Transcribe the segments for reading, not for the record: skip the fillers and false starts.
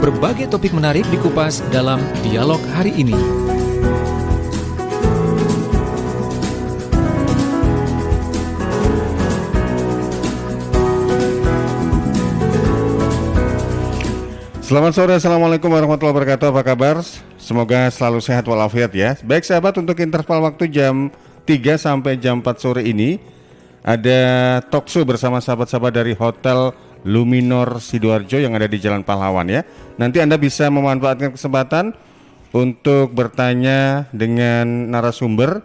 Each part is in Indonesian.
Berbagai topik menarik dikupas dalam dialog hari ini. Selamat sore, Assalamualaikum warahmatullahi wabarakatuh. Apa kabar? Semoga selalu sehat walafiat ya. Baik sahabat, untuk interval waktu jam 3 sampai jam 4 sore ini ada talkshow bersama sahabat-sahabat dari Hotel Luminor Sidoarjo yang ada di Jalan Pahlawan ya. Nanti Anda bisa memanfaatkan kesempatan untuk bertanya dengan narasumber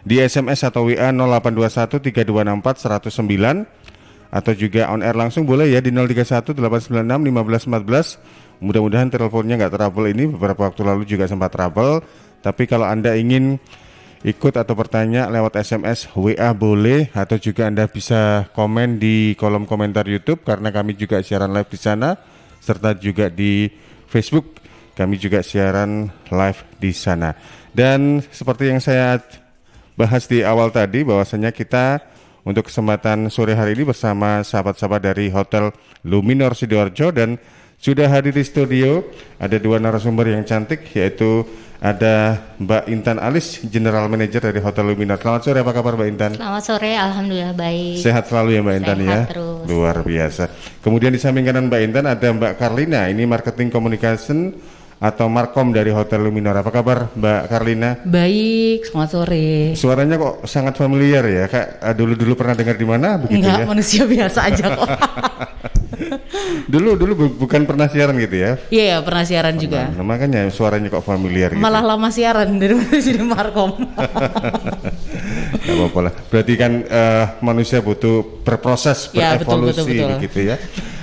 di SMS atau WA 0821 3264 109 atau juga on air langsung boleh ya di 031 896 1514. Mudah-mudahan teleponnya nggak trouble, ini beberapa waktu lalu juga sempat trouble. Tapi kalau Anda ingin ikut atau bertanya lewat SMS, WA boleh, atau juga Anda bisa komen di kolom komentar YouTube karena kami juga siaran live di sana, serta juga di Facebook kami juga siaran live di sana. Dan seperti yang saya bahas di awal tadi, bahwasanya kita untuk kesempatan sore hari ini bersama sahabat-sahabat dari Hotel Luminor Sidoarjo, dan sudah hadir di studio ada dua narasumber yang cantik, yaitu ada Mbak Intan Alis, General Manager dari Hotel Luminor. Selamat sore, apa kabar Mbak Intan? Selamat sore, alhamdulillah baik. Sehat selalu ya Mbak Intan ya? Terus. Luar biasa. Kemudian di samping kanan Mbak Intan ada Mbak Karlina, ini Marketing Communication atau Markom dari Hotel Luminor. Apa kabar Mbak Karlina? Baik, selamat sore. Suaranya kok sangat familiar ya, Kak. Dulu pernah dengar di mana begitu? Enggak, ya? manusia biasa aja kok. dulu bukan pernah siaran gitu ya? Iya, pernah siaran juga. Nah, makanya suaranya kok familiar gitu. Malah lama siaran daripada jadi Markom. Gak apa-apa lah. Berarti kan manusia butuh berproses, Ya, berevolusi betul. gitu ya.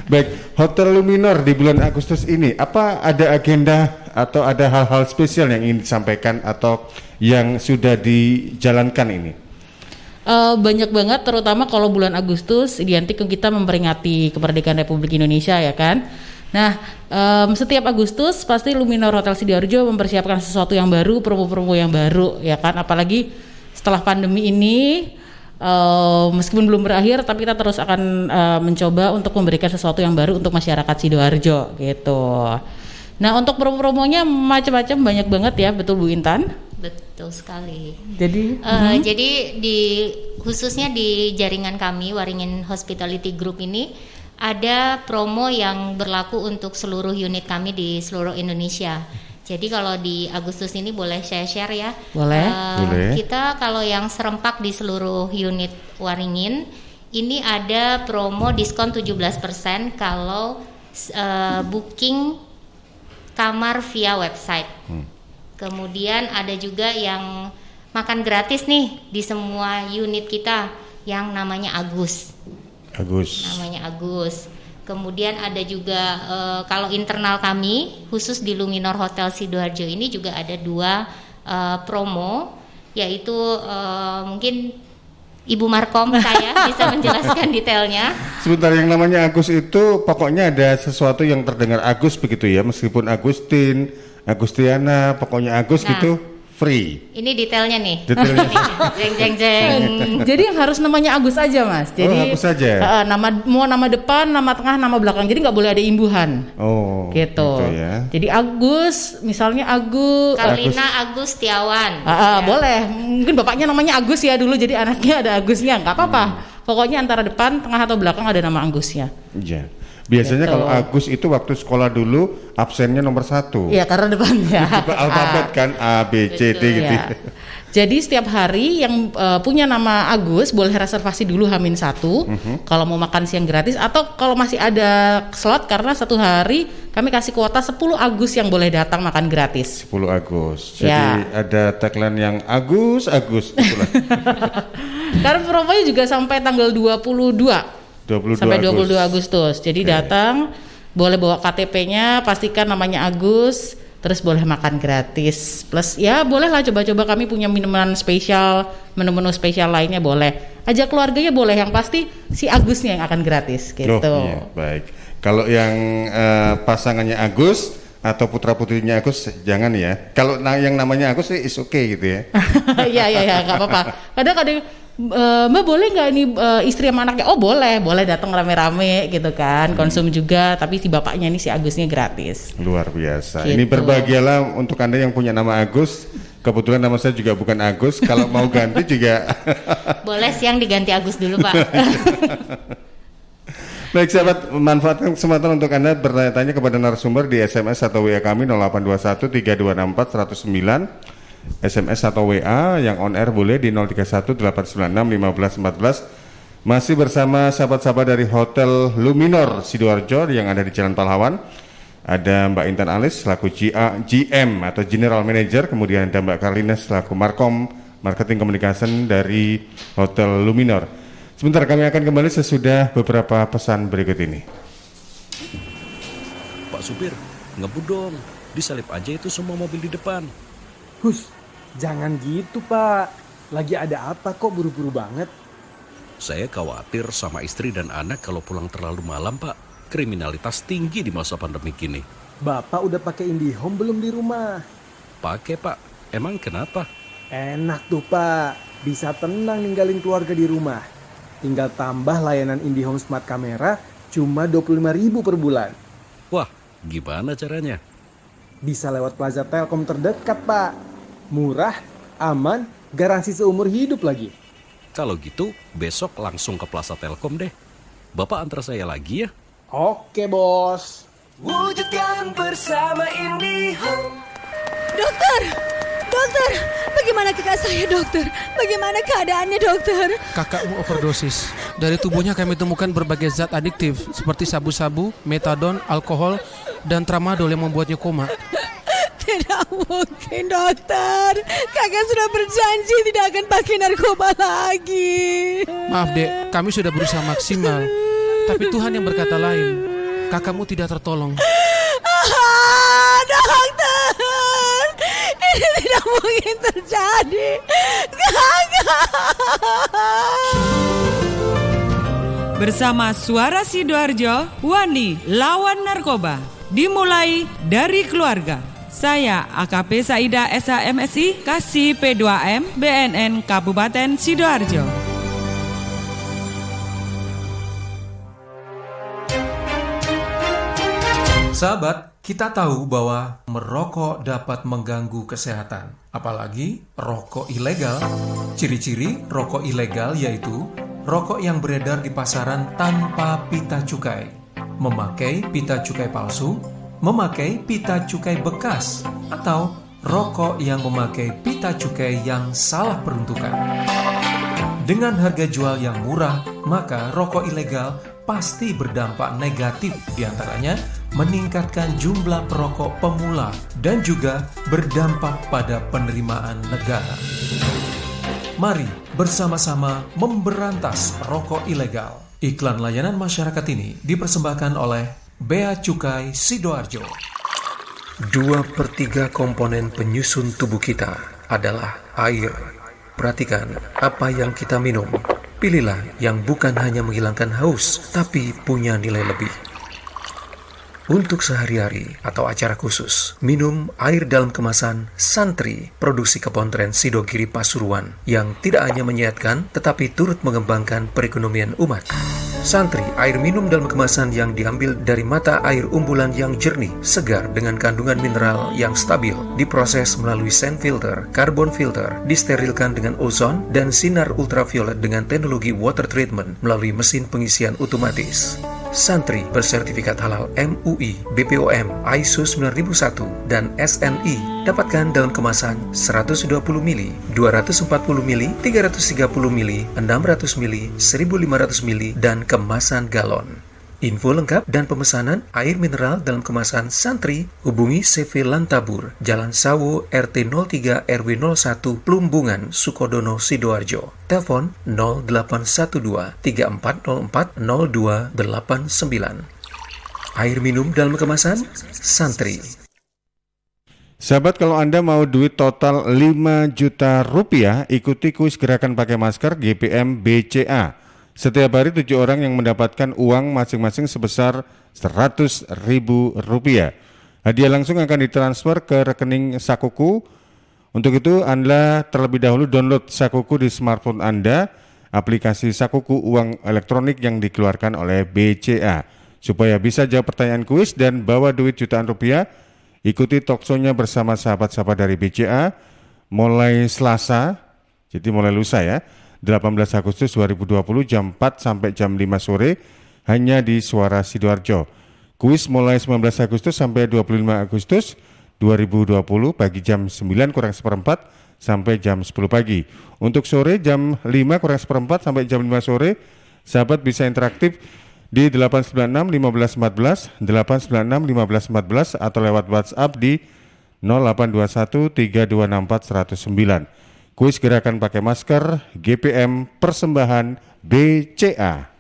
Baik, Hotel Luminor di bulan Agustus ini, apa ada agenda atau ada hal-hal spesial yang ingin disampaikan atau yang sudah dijalankan ini? Banyak banget, terutama kalau bulan Agustus identik kita memperingati kemerdekaan Republik Indonesia ya kan. Nah, setiap Agustus pasti Luminor Hotel Sidoarjo mempersiapkan sesuatu yang baru, promo-promo yang baru ya kan. Apalagi setelah pandemi ini, meskipun belum berakhir, tapi kita terus akan mencoba untuk memberikan sesuatu yang baru untuk masyarakat Sidoarjo gitu. Nah, untuk promo-promonya macam-macam, banyak banget ya, betul Bu Intan? Betul sekali. Jadi, jadi khususnya di jaringan kami Waringin Hospitality Group ini ada promo yang berlaku untuk seluruh unit kami di seluruh Indonesia. Jadi kalau di Agustus ini boleh saya share ya. Boleh. Boleh. Kita kalau yang serempak di seluruh unit Waringin ini ada promo diskon 17% kalau booking kamar via website. Kemudian ada juga yang makan gratis nih di semua unit kita yang namanya Agus. Namanya Agus. Kemudian ada juga kalau internal kami khusus di Luminor Hotel Sidoarjo ini juga ada dua promo, yaitu mungkin Ibu Markom saya bisa menjelaskan detailnya. Sebentar, yang namanya Agus itu pokoknya ada sesuatu yang terdengar Agus begitu ya, meskipun Agustin, Agustiana, pokoknya Agus gitu, free. Ini detailnya nih. Detailnya. Jeng. jadi yang harus namanya Agus aja Mas. Jadi Agus aja. nama depan, nama tengah, nama belakang. Jadi nggak boleh ada imbuhan. Oh, gitu ya. Jadi Agus, misalnya Agus. Karlina Agus Setiawan. Boleh. Mungkin bapaknya namanya Agus ya dulu, jadi anaknya ada Agusnya, nggak apa-apa. Pokoknya antara depan, tengah atau belakang ada nama Agusnya. Iya. Biasanya gitu. kalau Agus itu waktu sekolah dulu absennya nomor 1. Iya, karena depannya. Alfabet kan A, B, C, D gitu. Ya. Jadi setiap hari yang punya nama Agus boleh reservasi dulu H-1 kalau mau makan siang gratis, atau kalau masih ada slot, karena satu hari kami kasih kuota 10 Agus yang boleh datang makan gratis. 10 Agus. Jadi Ya. ada tagline yang Agus. Itulah. Karena promonya juga sampai tanggal 22 sampai 22 Agustus. Jadi datang, boleh bawa KTP-nya, pastikan namanya Agus, terus boleh makan gratis. Plus ya bolehlah coba-coba, kami punya minuman spesial, menu-menu spesial lainnya boleh. Ajak keluarganya boleh, yang pasti si Agusnya yang akan gratis gitu. Iya, baik. Kalau yang pasangannya Agus atau putra putrinya Agus jangan ya. Kalau yang namanya Agus sih is okay gitu ya. Iya nggak apa-apa. Kadang Mbak boleh nggak ini istri sama anaknya? Oh boleh datang rame-rame gitu kan, konsum juga. Tapi si bapaknya ini si Agusnya gratis. Luar biasa. Gitu. Ini berbahagialah untuk Anda yang punya nama Agus. Kebetulan nama saya juga bukan Agus. Kalau mau ganti juga Boleh siang diganti Agus dulu Pak. baik sahabat, manfaatkan kesempatan untuk Anda bertanya-tanya kepada narasumber di SMS atau WA kami 0821 3264 109. SMS atau WA yang on air boleh di 031 896 1514. Masih bersama sahabat-sahabat dari Hotel Luminor Sidoarjo yang ada di Jalan Pahlawan. Ada Mbak Intan Alis selaku GM atau General Manager, kemudian ada Mbak Karlina selaku Markom Marketing Communication dari Hotel Luminor. Sebentar, kami akan kembali sesudah beberapa pesan berikut ini. Pak supir, ngebut dong. Disalip aja itu semua mobil di depan. Hus, jangan gitu Pak. Lagi ada apa kok buru-buru banget? Saya khawatir sama istri dan anak kalau pulang terlalu malam, Pak. Kriminalitas tinggi di masa pandemi kini. Bapak udah pakai IndiHome belum di rumah? Pakai, Pak. Emang kenapa? Enak tuh Pak, bisa tenang ninggalin keluarga di rumah. Tinggal tambah layanan IndiHome Smart Camera cuma 25.000 per bulan. Wah, gimana caranya? Bisa lewat Plaza Telkom terdekat Pak. Murah, aman, garansi seumur hidup lagi. Kalau gitu, besok langsung ke Plaza Telkom deh. Bapak antar saya lagi ya. Oke bos. Wujudkan bersama IndiHome. Dokter, bagaimana kakak saya dokter? Bagaimana keadaannya dokter? Kakakmu overdosis. Dari tubuhnya kami temukan berbagai zat adiktif seperti sabu-sabu, metadon, alkohol, dan tramadol yang membuatnya koma. Tidak mungkin dokter. Kakak sudah berjanji tidak akan pakai narkoba lagi. Maaf dek, kami sudah berusaha maksimal. Tapi Tuhan yang berkata lain. Kakakmu tidak tertolong. Dokter, ini tidak mungkin terjadi. Kakak. Bersama Suara Sidoarjo, Wani lawan narkoba. Dimulai dari keluarga. Saya AKP Saida SHMSI, Kasih P2M, BNN Kabupaten Sidoarjo. Sahabat, kita tahu bahwa merokok dapat mengganggu kesehatan, apalagi rokok ilegal. Ciri-ciri rokok ilegal yaitu rokok yang beredar di pasaran tanpa pita cukai, memakai pita cukai palsu, memakai pita cukai bekas, atau rokok yang memakai pita cukai yang salah peruntukan. Dengan harga jual yang murah, maka rokok ilegal pasti berdampak negatif, diantaranya meningkatkan jumlah perokok pemula dan juga berdampak pada penerimaan negara. Mari bersama-sama memberantas rokok ilegal. Iklan layanan masyarakat ini dipersembahkan oleh Bea Cukai Sidoarjo. 2/3 komponen penyusun tubuh kita adalah air. Perhatikan apa yang kita minum. Pilihlah yang bukan hanya menghilangkan haus, tapi punya nilai lebih. Untuk sehari-hari atau acara khusus, minum air dalam kemasan Santri, produksi Kepontren Sidogiri Pasuruan, yang tidak hanya menyehatkan, tetapi turut mengembangkan perekonomian umat. Santri, air minum dalam kemasan yang diambil dari mata air umbulan yang jernih, segar dengan kandungan mineral yang stabil, diproses melalui sand filter, carbon filter, disterilkan dengan ozon, dan sinar ultraviolet dengan teknologi water treatment melalui mesin pengisian otomatis. Santri bersertifikat halal MUI, BPOM, ISO 9001, dan SNI. Dapatkan dalam kemasan 120 ml, 240 ml, 330 ml, 600 ml, 1500 ml, dan kemasan galon. Info lengkap dan pemesanan air mineral dalam kemasan Santri, hubungi CV Lantabur, Jalan Sawo, RT 03 RW 01, Plumbungan, Sukodono, Sidoarjo. Telepon 0812 3404 0289. Air minum dalam kemasan Santri. Sahabat, kalau Anda mau duit total 5 juta rupiah, ikuti kuis gerakan pakai masker GPM BCA. Setiap hari 7 orang yang mendapatkan uang masing-masing sebesar Rp100.000. Hadiah langsung akan ditransfer ke rekening Sakuku. Untuk itu Anda terlebih dahulu download Sakuku di smartphone Anda, aplikasi Sakuku uang elektronik yang dikeluarkan oleh BCA. Supaya bisa jawab pertanyaan kuis dan bawa duit jutaan rupiah, ikuti talkshow-nya bersama sahabat-sahabat dari BCA mulai Selasa, jadi mulai lusa ya, 18 Agustus 2020 jam 4 sampai jam 5 sore hanya di Suara Sidoarjo. Kuis mulai 19 Agustus sampai 25 Agustus 2020 pagi jam 9:04 sampai jam 10 pagi. Untuk sore jam 5:04 sampai jam 5 sore, sahabat bisa interaktif di 896 1514, 896 1514 atau lewat WhatsApp di 0821 3264 109. Kuis gerakan pakai masker, GPM persembahan BCA.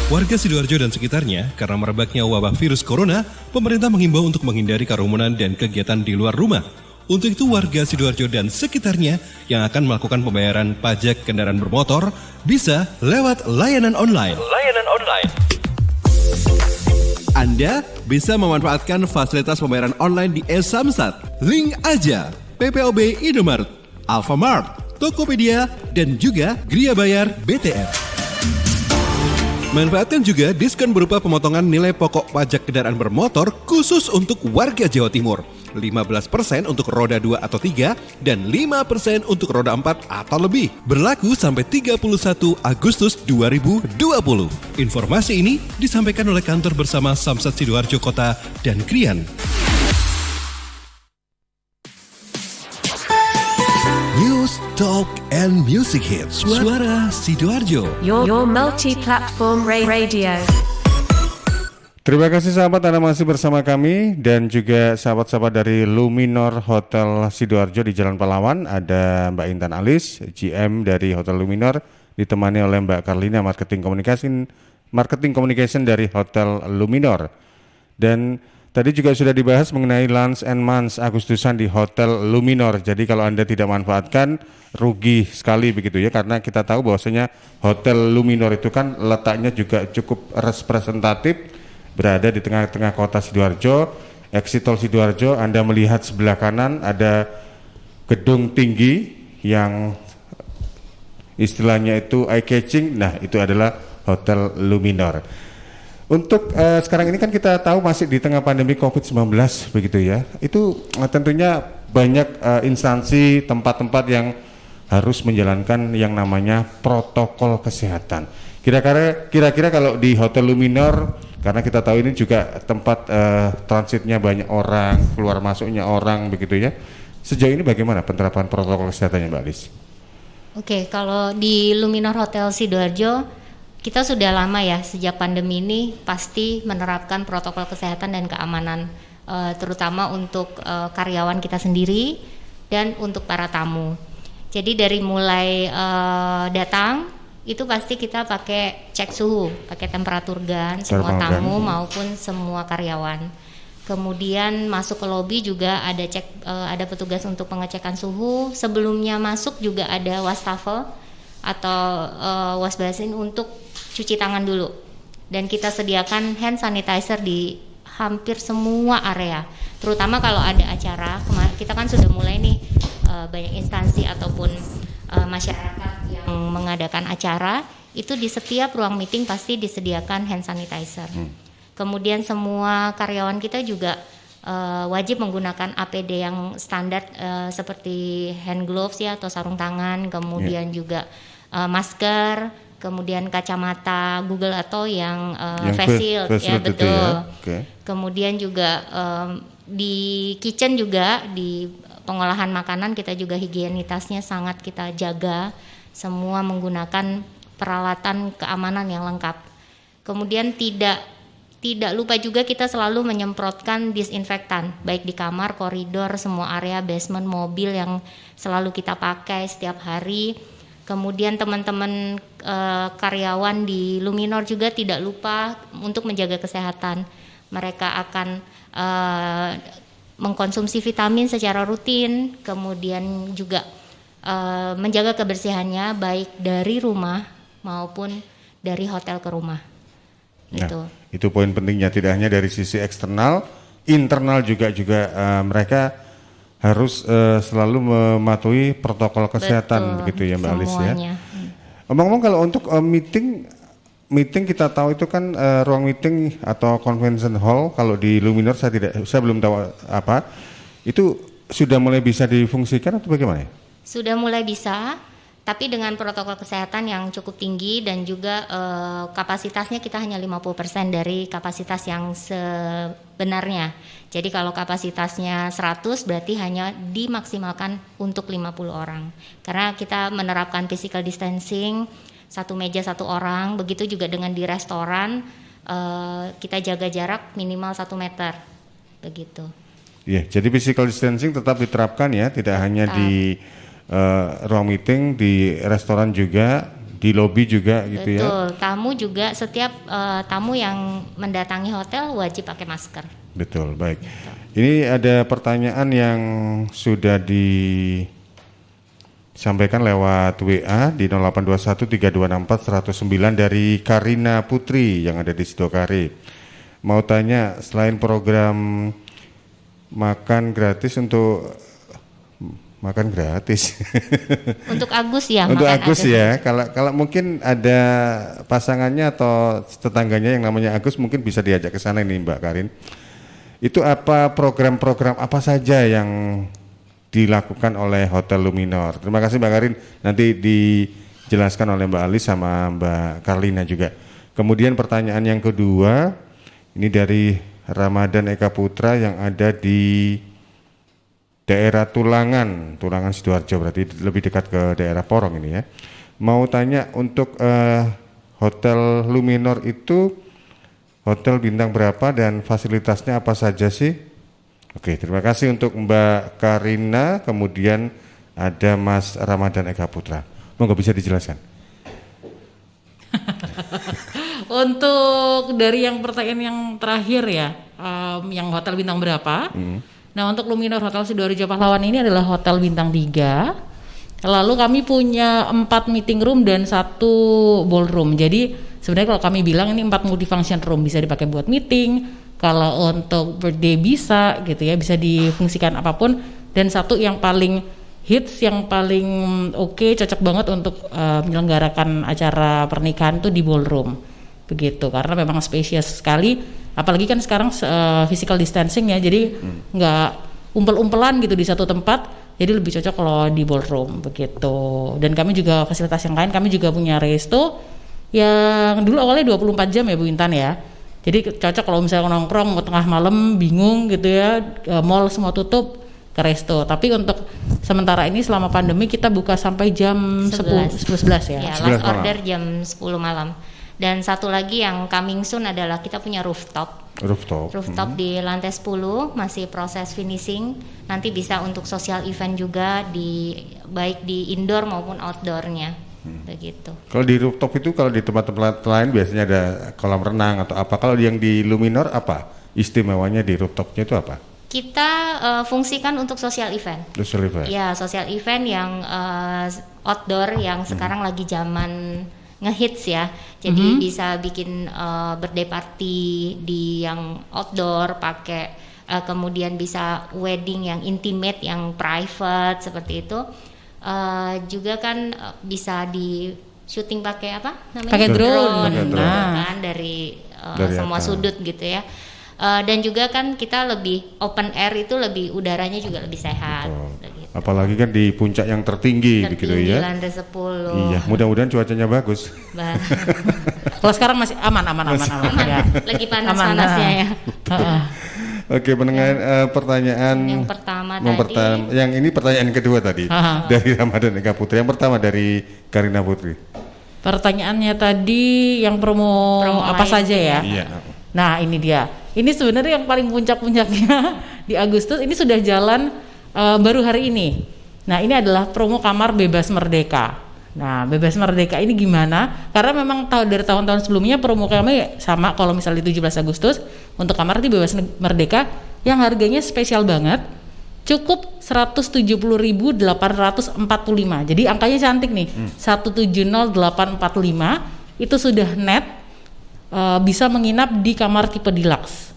Warga Sidoarjo dan sekitarnya, karena merebaknya wabah virus corona, pemerintah menghimbau untuk menghindari kerumunan dan kegiatan di luar rumah. Untuk itu warga Sidoarjo dan sekitarnya yang akan melakukan pembayaran pajak kendaraan bermotor bisa lewat layanan online. Anda bisa memanfaatkan fasilitas pembayaran online di e-Samsat, Link Aja, PPOB Indomaret, Alfamart, Tokopedia, dan juga Gria Bayar BTR. Manfaatkan juga diskon berupa pemotongan nilai pokok pajak kendaraan bermotor khusus untuk warga Jawa Timur. 15% untuk roda 2 atau 3 dan 5% untuk roda 4 atau lebih. Berlaku sampai 31 Agustus 2020. Informasi ini disampaikan oleh kantor bersama Samsat Sidoarjo Kota dan Krian. News, Talk, and Music Hits. Suara Sidoarjo. Your multi-platform radio. Terima kasih sahabat, Anda masih bersama kami dan juga sahabat-sahabat dari Luminor Hotel Sidoarjo di Jalan Pahlawan. Ada Mbak Intan Alis, GM dari Hotel Luminor, ditemani oleh Mbak Karlina, Marketing Communication dari Hotel Luminor. Dan tadi juga sudah dibahas mengenai lunch and months Agustusan di Hotel Luminor. Jadi kalau Anda tidak manfaatkan, rugi sekali begitu ya, karena kita tahu bahwasanya Hotel Luminor itu kan letaknya juga cukup representatif, berada di tengah-tengah kota Sidoarjo, exit tol Sidoarjo. Anda melihat sebelah kanan ada gedung tinggi yang istilahnya itu eye catching. Nah, itu adalah Hotel Luminor. Untuk sekarang ini kan kita tahu masih di tengah pandemi COVID-19 begitu ya. Itu tentunya banyak instansi, tempat-tempat yang harus menjalankan yang namanya protokol kesehatan. Kira-kira kalau di Hotel Luminor, karena kita tahu ini juga tempat transitnya banyak orang, keluar masuknya orang begitu ya. Sejauh ini bagaimana penerapan protokol kesehatannya, Mbak Alis? Oke, kalau di Luminor Hotel Sidoarjo, kita sudah lama ya, sejak pandemi ini pasti menerapkan protokol kesehatan dan keamanan, terutama untuk karyawan kita sendiri dan untuk para tamu. Jadi dari mulai datang, itu pasti kita pakai cek suhu, pakai temperatur gun, semua tamu maupun semua karyawan. Kemudian masuk ke lobi juga ada petugas untuk pengecekan suhu. Sebelumnya masuk juga ada wastafel atau wasbasin untuk cuci tangan dulu. Dan kita sediakan hand sanitizer di hampir semua area. Terutama kalau ada acara, kita kan sudah mulai nih banyak instansi ataupun masyarakat yang mengadakan acara, itu di setiap ruang meeting pasti disediakan hand sanitizer. Kemudian semua karyawan kita juga wajib menggunakan APD yang standar seperti hand gloves ya atau sarung tangan, kemudian juga masker, kemudian kacamata Google atau yang face shield ya betul. Ya. Okay. Kemudian juga di kitchen juga di pengolahan makanan kita juga higienitasnya sangat kita jaga, semua menggunakan peralatan keamanan yang lengkap. Kemudian tidak lupa juga kita selalu menyemprotkan disinfektan baik di kamar, koridor, semua area basement, mobil yang selalu kita pakai setiap hari. Kemudian teman-teman karyawan di Luminor juga tidak lupa untuk menjaga kesehatan. Mereka akan mengkonsumsi vitamin secara rutin, kemudian juga menjaga kebersihannya baik dari rumah maupun dari hotel ke rumah. Gitu. Nah, itu poin pentingnya, tidak hanya dari sisi eksternal, internal juga mereka harus selalu mematuhi protokol kesehatan. Betul, begitu ya Mbak Alis ya. Ngomong-ngomong kalau untuk meeting kita tahu itu kan ruang meeting atau convention hall kalau di Luminor saya belum tahu apa. Itu sudah mulai bisa difungsikan atau bagaimana? Sudah mulai bisa, tapi dengan protokol kesehatan yang cukup tinggi dan juga kapasitasnya kita hanya 50% dari kapasitas yang sebenarnya. Jadi kalau kapasitasnya 100 berarti hanya dimaksimalkan untuk 50 orang. Karena kita menerapkan physical distancing, 1 meja 1 orang, begitu juga dengan di restoran kita jaga jarak minimal 1 meter. Begitu. Iya, jadi physical distancing tetap diterapkan ya, tidak hanya di ruang meeting, di restoran juga, di lobi juga gitu. Betul, ya. Betul, tamu juga setiap tamu yang mendatangi hotel wajib pakai masker. Betul, baik. Ini ada pertanyaan yang sudah disampaikan lewat WA di 08213264 109 dari Karina Putri yang ada di Sidokare. Mau tanya, selain program makan gratis makan gratis. Untuk Agus ya. Untuk Agus ya. Kalau mungkin ada pasangannya atau tetangganya yang namanya Agus mungkin bisa diajak ke sana ini Mbak Karin. Itu apa program-program apa saja yang dilakukan oleh Hotel Luminor? Terima kasih Mbak Karin. Nanti dijelaskan oleh Mbak Alis sama Mbak Karlina juga. Kemudian pertanyaan yang kedua ini dari Ramadan Eka Putra yang ada di daerah Tulangan Sidoarjo, berarti lebih dekat ke daerah Porong ini ya. Mau tanya untuk Hotel Luminor itu hotel bintang berapa dan fasilitasnya apa saja sih? Oke, terima kasih untuk Mbak Karina, kemudian ada Mas Ramadan Eka Putra. Monggo bisa dijelaskan. Untuk dari yang pertanyaan yang terakhir ya, yang hotel bintang berapa? Nah, untuk Luminor Hotel Sidoarjo Pahlawan ini adalah hotel bintang 3. Lalu kami punya 4 meeting room dan 1 ballroom. Jadi sebenarnya kalau kami bilang ini 4 multifunction room, bisa dipakai buat meeting. Kalau untuk birthday bisa gitu ya, bisa difungsikan apapun. Dan 1 yang paling hits, yang paling oke, cocok banget untuk menyelenggarakan acara pernikahan itu di ballroom. Begitu, karena memang spacious sekali. Apalagi kan sekarang physical distancing ya, jadi nggak umpel-umpelan gitu di satu tempat, jadi lebih cocok kalau di ballroom begitu. Dan kami juga fasilitas yang lain, kami juga punya resto yang dulu awalnya 24 jam ya Bu Intan ya. Jadi cocok kalau misalnya nongkrong mau tengah malam bingung gitu ya, mall semua tutup, ke resto. Tapi untuk sementara ini selama pandemi kita buka sampai jam 11 ya. Ya, last order jam 10 malam. Dan satu lagi yang coming soon adalah kita punya rooftop di lantai 10, masih proses finishing. Nanti bisa untuk social event juga baik di indoor maupun outdoornya. Begitu. Kalau di rooftop itu, kalau di tempat-tempat lain biasanya ada kolam renang atau apa. Kalau yang di Luminor apa istimewanya di rooftopnya itu apa? Kita fungsikan untuk social event. Social event. Ya, social event yang outdoor yang sekarang lagi zaman ngehits ya, jadi bisa bikin birthday party di yang outdoor pakai, kemudian bisa wedding yang intimate, yang private seperti itu, juga kan bisa di syuting pakai apa namanya? Pakai drone. Kan dari semua sudut gitu ya. Dan juga kan kita lebih open air, itu lebih udaranya juga lebih sehat. Gitu. Apalagi kan di puncak yang tertinggi gitu ya. Lantai 10. Iya, mudah-mudahan cuacanya bagus. Kalau sekarang masih aman ya. Lagi panas-panasnya ya. Oke, mendengar pertanyaan yang pertama yang ini pertanyaan kedua tadi dari Ramadan Eka Putri. Yang pertama dari Karina Putri. Pertanyaannya tadi yang promo apa saja ya? Iya. Nah, ini dia. Ini sebenarnya yang paling puncak-puncaknya di Agustus ini sudah jalan baru hari ini. Nah, ini adalah promo kamar bebas merdeka. Nah, bebas merdeka ini gimana? Karena memang dari tahun-tahun sebelumnya promo kami sama, kalau misalnya 17 Agustus untuk kamar di bebas merdeka yang harganya spesial banget, cukup 170.845. Jadi angkanya cantik nih. 170.845 itu sudah net, bisa menginap di kamar tipe deluxe.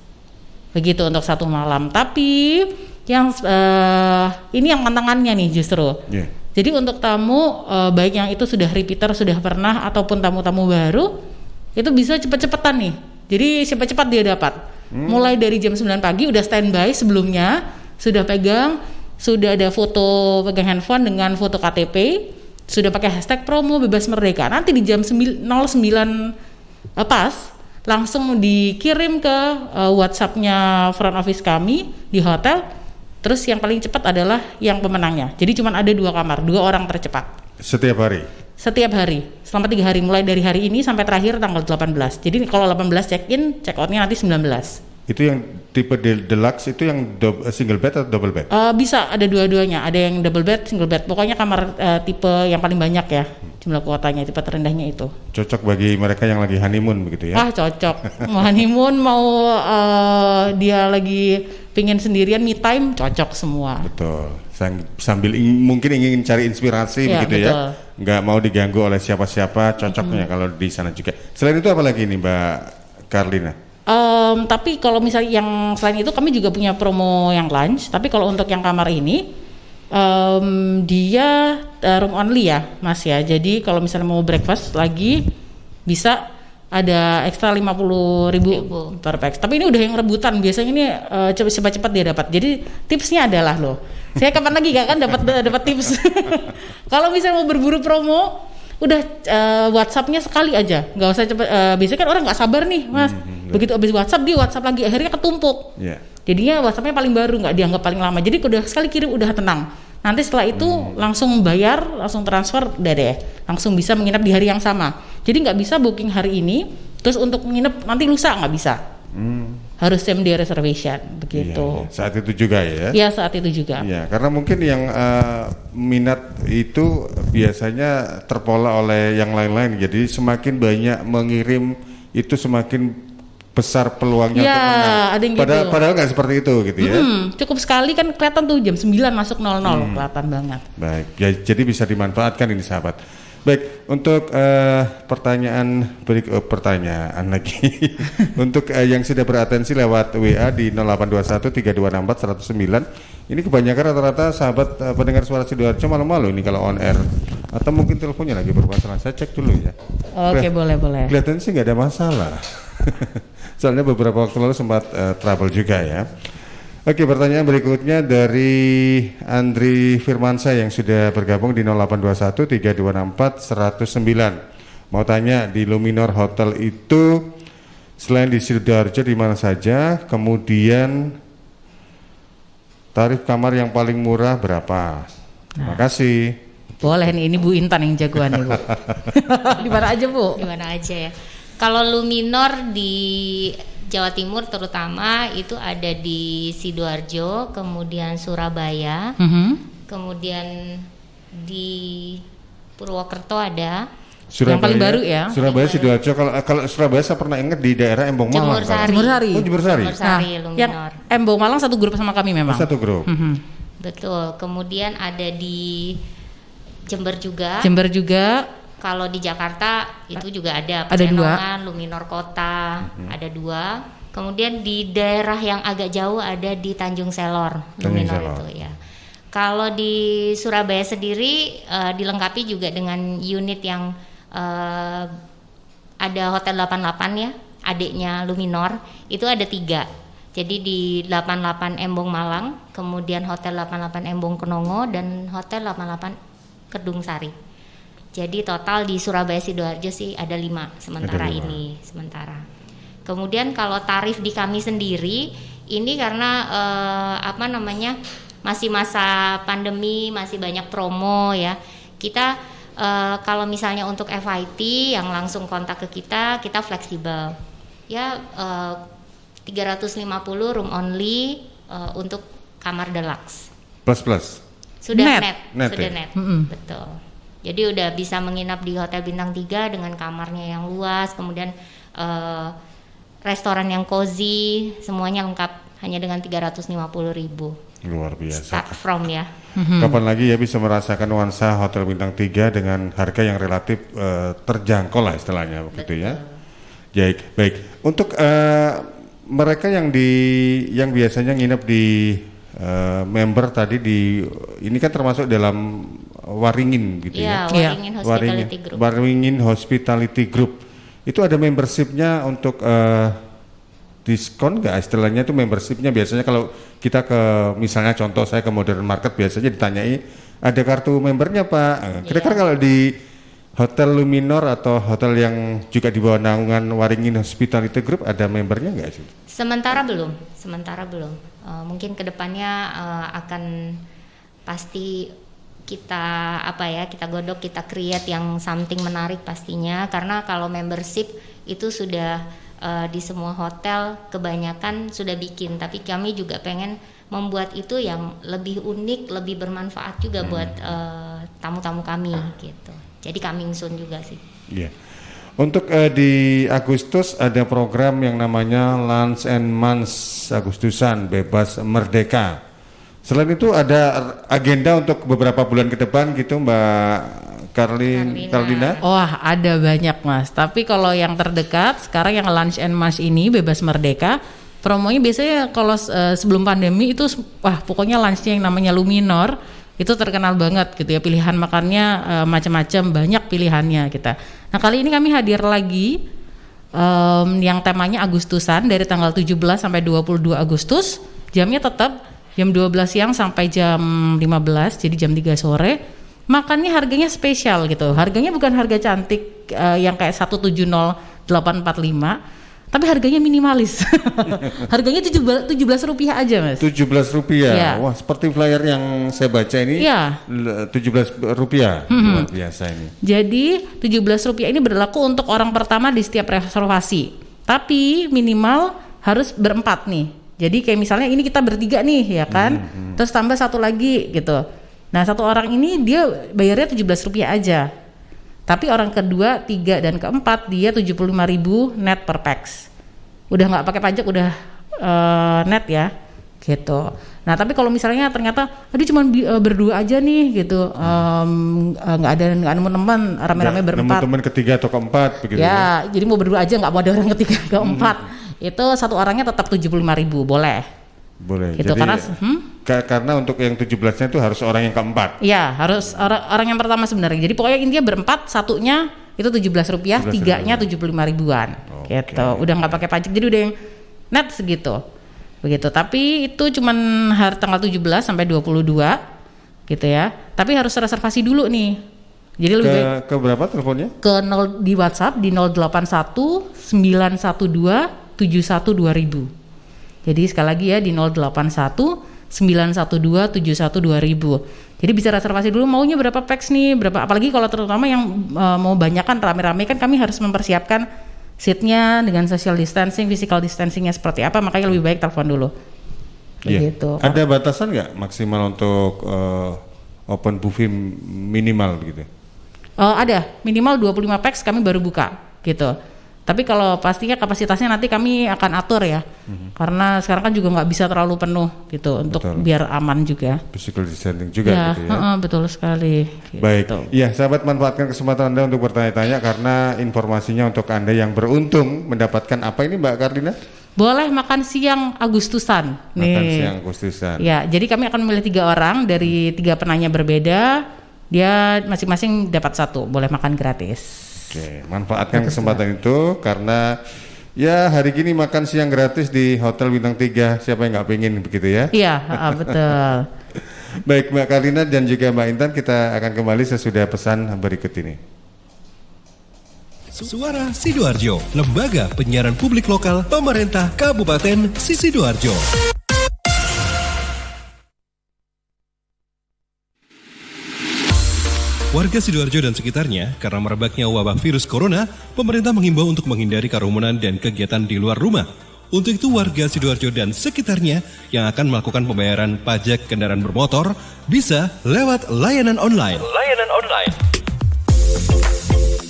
Begitu untuk 1 malam. Tapi ini yang tantangannya nih justru. Yeah. Jadi untuk tamu baik yang itu sudah repeater, sudah pernah, ataupun tamu-tamu baru, itu bisa cepet-cepetan nih. Jadi cepat-cepat dia dapat. Mulai dari jam 9 pagi udah standby sebelumnya, sudah pegang, sudah ada foto pegang handphone dengan foto KTP, sudah pakai hashtag promo bebas merdeka. Nanti di jam 09 pas langsung dikirim ke WhatsApp-nya front office kami di hotel. Terus yang paling cepat adalah yang pemenangnya. Jadi cuma ada 2 kamar, 2 orang tercepat. Setiap hari? Setiap hari, selama 3 hari, mulai dari hari ini sampai terakhir tanggal 18. Jadi kalau 18 check-in, check-out-nya nanti 19. Itu yang tipe deluxe itu yang single bed atau double bed? Bisa ada dua-duanya, ada yang double bed, single bed. Pokoknya kamar tipe yang paling banyak ya, jumlah kuotanya, tipe terendahnya itu. Cocok bagi mereka yang lagi honeymoon begitu ya? Cocok. Mau honeymoon, mau dia lagi pingin sendirian, me time, cocok semua. Betul. Sambil mungkin ingin cari inspirasi begitu betul. Ya, nggak mau diganggu oleh siapa-siapa, cocoknya kalau di sana juga. Selain itu apa lagi nih Mbak Carlina? Tapi kalau misalnya yang selain itu kami juga punya promo yang lunch. Tapi kalau untuk yang kamar ini dia room only ya Mas ya. Jadi kalau misalnya mau breakfast lagi bisa ada ekstra 50.000 per pax. Tapi ini udah yang rebutan. Biasanya ini cepat-cepat dia dapat. Jadi tipsnya adalah loh. Saya kapan lagi kan dapat tips. Kalau misalnya mau berburu promo, udah WhatsApp-nya sekali aja, nggak usah cepet. Biasanya kan orang nggak sabar nih Mas. Begitu habis WhatsApp dia WhatsApp lagi, akhirnya ketumpuk. Yeah. Jadinya WhatsApp-nya paling baru, nggak dianggap paling lama. Jadi udah sekali kirim udah tenang. Nanti setelah itu langsung bayar, langsung transfer, udah deh. Langsung bisa menginap di hari yang sama. Jadi nggak bisa booking hari ini, terus untuk menginap nanti lusa nggak bisa. Harus same day reservation begitu. Iya, saat itu juga ya? Iya saat itu juga. Iya, karena mungkin yang minat itu biasanya terpola oleh yang lain-lain. Jadi semakin banyak mengirim itu semakin besar peluangnya ya, untuk menang. Ada yang gitu. Padahal nggak seperti itu gitu ya? Cukup sekali kan kelihatan tuh jam 9 masuk 00 kelihatan banget. Baik, ya, jadi bisa dimanfaatkan ini sahabat. Baik, untuk pertanyaan lagi untuk yang sudah beratensi lewat WA di 0821 3264 109. Ini kebanyakan rata-rata sahabat pendengar suara Sidoarjo malu-malu ini kalau on air, atau mungkin teleponnya lagi bermasalah. Saya cek dulu ya. Oke, boleh. Kelihatan sih nggak ada masalah. Soalnya beberapa waktu lalu sempat trouble juga ya. Oke, pertanyaan berikutnya dari Andri Firmansyah yang sudah bergabung di 0821 3264 109. Mau tanya, di Luminor Hotel itu selain di Sidoarjo di mana saja? Kemudian tarif kamar yang paling murah berapa? Terima kasih. Boleh nih, ini Bu Intan yang jagoan nih Bu. Di mana aja Bu? Di mana aja ya. Kalau Luminor di Jawa Timur terutama itu ada di Sidoarjo, kemudian Surabaya, kemudian di Purwokerto ada. Surabaya, yang paling baru ya. Surabaya, Sidoarjo. Kalau Surabaya saya pernah ingat di daerah Embong Malang. Jemur Sari. Nah, yang Embong Malang satu grup sama kami memang. Satu grup. Betul. Kemudian ada di Jember juga. Kalau di Jakarta itu juga ada Pecenongan, Luminor Kota, ada 2. Kemudian di daerah yang agak jauh ada di Tanjung Selor, Luminor itu ya. Kalau di Surabaya sendiri dilengkapi juga dengan unit yang ada Hotel 88 ya, adiknya Luminor, itu ada 3. Jadi di 88 Embong Malang, kemudian Hotel 88 Embong Kenongo, dan Hotel 88 Kedung Sari. Jadi total di Surabaya Sidoarjo sih ada 5 sementara ini. Kemudian kalau tarif di kami sendiri ini karena masih masa pandemi, masih banyak promo ya. Kita kalau misalnya untuk FIT yang langsung kontak ke kita fleksibel. Ya 350 room only untuk kamar deluxe. Plus. Sudah net. Betul. Jadi udah bisa menginap di Hotel Bintang 3 dengan kamarnya yang luas, kemudian restoran yang cozy, semuanya lengkap hanya dengan 350.000. Luar biasa. Start from ya. Kapan lagi ya bisa merasakan nuansa Hotel Bintang 3 dengan harga yang relatif terjangkau lah istilahnya begitu ya. Baik. Untuk mereka yang biasanya nginep di member tadi ini kan termasuk dalam Waringin gitu ya. Waringin Hospitality Group. Waringin Hospitality Group. Itu ada membershipnya untuk diskon nggak istilahnya itu membershipnya biasanya kalau kita misalnya contoh saya ke Modern Market biasanya ditanyai ada kartu membernya Pak. Kira-kira kalau di Hotel Luminor atau hotel yang juga di bawah naungan Waringin Hospitality Group ada membernya nggak sih? Sementara belum. Mungkin kedepannya akan pasti kita godok, kita create yang something menarik pastinya, karena kalau membership itu sudah di semua hotel kebanyakan sudah bikin, tapi kami juga pengen membuat itu yang lebih unik, lebih bermanfaat juga buat tamu-tamu kami gitu. Jadi coming soon juga sih. Iya. Untuk di Agustus ada program yang namanya Lunch and Munch Agustusan Bebas Merdeka. Selain itu ada agenda untuk beberapa bulan ke depan gitu Mbak Karlina? Wah, ada banyak Mas. Tapi kalau yang terdekat sekarang yang Lunch and Munch ini Bebas Merdeka, promonya biasanya kalau sebelum pandemi itu pokoknya lunchnya yang namanya Luminor itu terkenal banget gitu ya, pilihan makannya macam-macam, banyak pilihannya kita. Nah kali ini kami hadir lagi yang temanya Agustusan dari tanggal 17 sampai 22 Agustus, jamnya tetap jam 12 siang sampai jam 15, jadi jam 3 sore. Makannya harganya spesial gitu, harganya bukan harga cantik yang kayak 170.845, tapi harganya minimalis. Harganya 17 rupiah aja Mas. 17 rupiah. Ya. Wah, seperti flyer yang saya baca ini. Ya. 17 rupiah. Luar biasa ini. Jadi 17 rupiah ini berlaku untuk orang pertama di setiap reservasi. Tapi minimal harus berempat nih. Jadi kayak misalnya ini kita bertiga nih ya kan. Terus tambah satu lagi gitu. Nah, satu orang ini dia bayarnya 17 rupiah aja. Tapi orang kedua, 3 dan keempat dia 75.000 net per pax. Udah nggak pakai pajak, udah net ya, gitu. Nah tapi kalau misalnya ternyata, aduh cuma berdua aja nih, gitu, nggak ada teman rame-rame berempat. Teman ketiga atau keempat, begitu ya. Jadi mau berdua aja, nggak mau ada orang ketiga keempat. Itu satu orangnya tetap 75.000 boleh. Boleh. Gitu, jadi karena untuk yang 17-nya itu harus orang yang keempat. Iya, harus orang yang pertama sebenarnya. Jadi pokoknya intinya berempat, satunya itu 17 rupiah, 3-nya 75.000-an. Gitu. Udah nggak pakai pajak, jadi udah yang net segitu. Begitu. Tapi itu cuman hari tanggal 17 sampai 22 gitu ya. Tapi harus reservasi dulu nih. Jadi lebih baik ke berapa teleponnya? Di WhatsApp di 081 912 71 2000. Jadi sekali lagi ya di 081 912 71 2000. Jadi bisa reservasi dulu maunya berapa pax nih, berapa, apalagi kalau terutama yang mau banyakan rame-rame kan kami harus mempersiapkan seatnya dengan social distancing, physical distancingnya seperti apa, makanya lebih baik telepon dulu. Begitu. Ada batasan nggak maksimal untuk open buffet minimal gitu? Ada, minimal 25 pax kami baru buka gitu. Tapi kalau pastinya kapasitasnya nanti kami akan atur ya, karena sekarang kan juga nggak bisa terlalu penuh gitu. Betul. Untuk biar aman juga. Physical distancing juga ya, gitu ya. Betul sekali. Baik, gitu. Ya sahabat, manfaatkan kesempatan Anda untuk bertanya-tanya karena informasinya untuk Anda yang beruntung mendapatkan apa ini Mbak Karlina? Boleh makan siang Agustusan. Makan siang Agustusan. Ya, jadi kami akan memilih 3 orang dari 3 penanya berbeda. Dia masing-masing dapat 1, boleh makan gratis. Oke, manfaatkan kesempatan itu karena ya hari gini makan siang gratis di Hotel Bintang 3, siapa yang nggak pengen begitu ya? Iya, betul. Baik Mbak Karlina dan juga Mbak Intan, kita akan kembali sesudah pesan berikut ini. Suara Sidoarjo, lembaga penyiaran publik lokal pemerintah Kabupaten Sidoarjo. Warga Sidoarjo dan sekitarnya, karena merebaknya wabah virus corona, pemerintah menghimbau untuk menghindari kerumunan dan kegiatan di luar rumah. Untuk itu warga Sidoarjo dan sekitarnya yang akan melakukan pembayaran pajak kendaraan bermotor bisa lewat layanan online.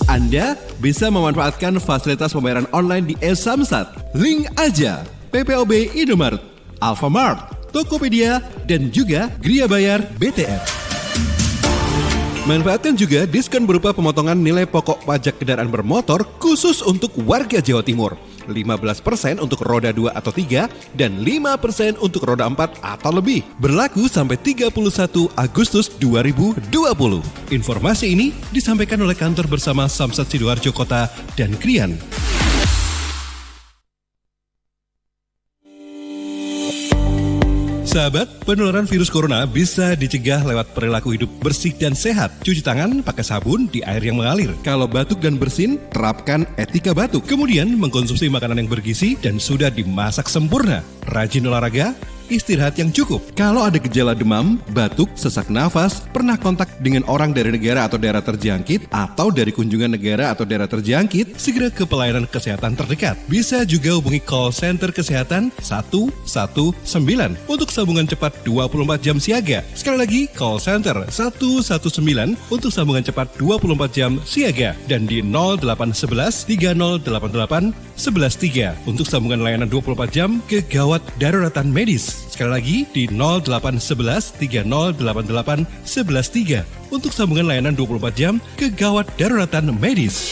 Anda bisa memanfaatkan fasilitas pembayaran online di e-Samsat, Link Aja, PPOB Indomaret, Alfamart, Tokopedia, dan juga Gria Bayar BTR. Manfaatkan juga diskon berupa pemotongan nilai pokok pajak kendaraan bermotor khusus untuk warga Jawa Timur. 15% untuk roda 2 atau 3, dan 5% untuk roda 4 atau lebih. Berlaku sampai 31 Agustus 2020. Informasi ini disampaikan oleh kantor bersama Samsat Sidoarjo Kota dan Krian. Sahabat, penularan virus corona bisa dicegah lewat perilaku hidup bersih dan sehat. Cuci tangan pakai sabun di air yang mengalir. Kalau batuk dan bersin, terapkan etika batuk. Kemudian mengkonsumsi makanan yang bergizi dan sudah dimasak sempurna. Rajin olahraga, istirahat yang cukup. Kalau ada gejala demam, batuk, sesak nafas, pernah kontak dengan orang dari negara atau daerah terjangkit, atau dari kunjungan negara atau daerah terjangkit, segera ke pelayanan kesehatan terdekat. Bisa juga hubungi call center kesehatan 119 untuk sambungan cepat 24 jam siaga. Sekali lagi, call center 119 untuk sambungan cepat 24 jam siaga. Dan di 0811 3088 113 untuk sambungan layanan 24 jam kegawat daruratan medis. Sekali lagi di 0811 3088 113 untuk sambungan layanan 24 jam kegawat daruratan medis.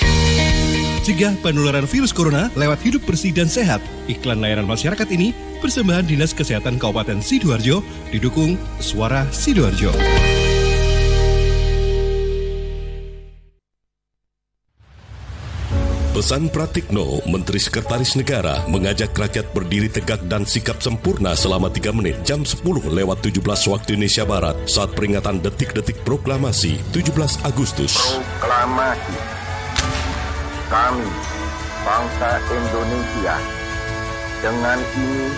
Cegah penularan virus corona lewat hidup bersih dan sehat. Iklan layanan masyarakat ini persembahan Dinas Kesehatan Kabupaten Sidoarjo didukung Suara Sidoarjo. Pesan Pratikno, Menteri Sekretaris Negara, mengajak rakyat berdiri tegak dan sikap sempurna selama 3 menit jam 10:17 waktu Indonesia Barat saat peringatan detik-detik proklamasi 17 Agustus. Proklamasi. Kami, bangsa Indonesia, dengan ini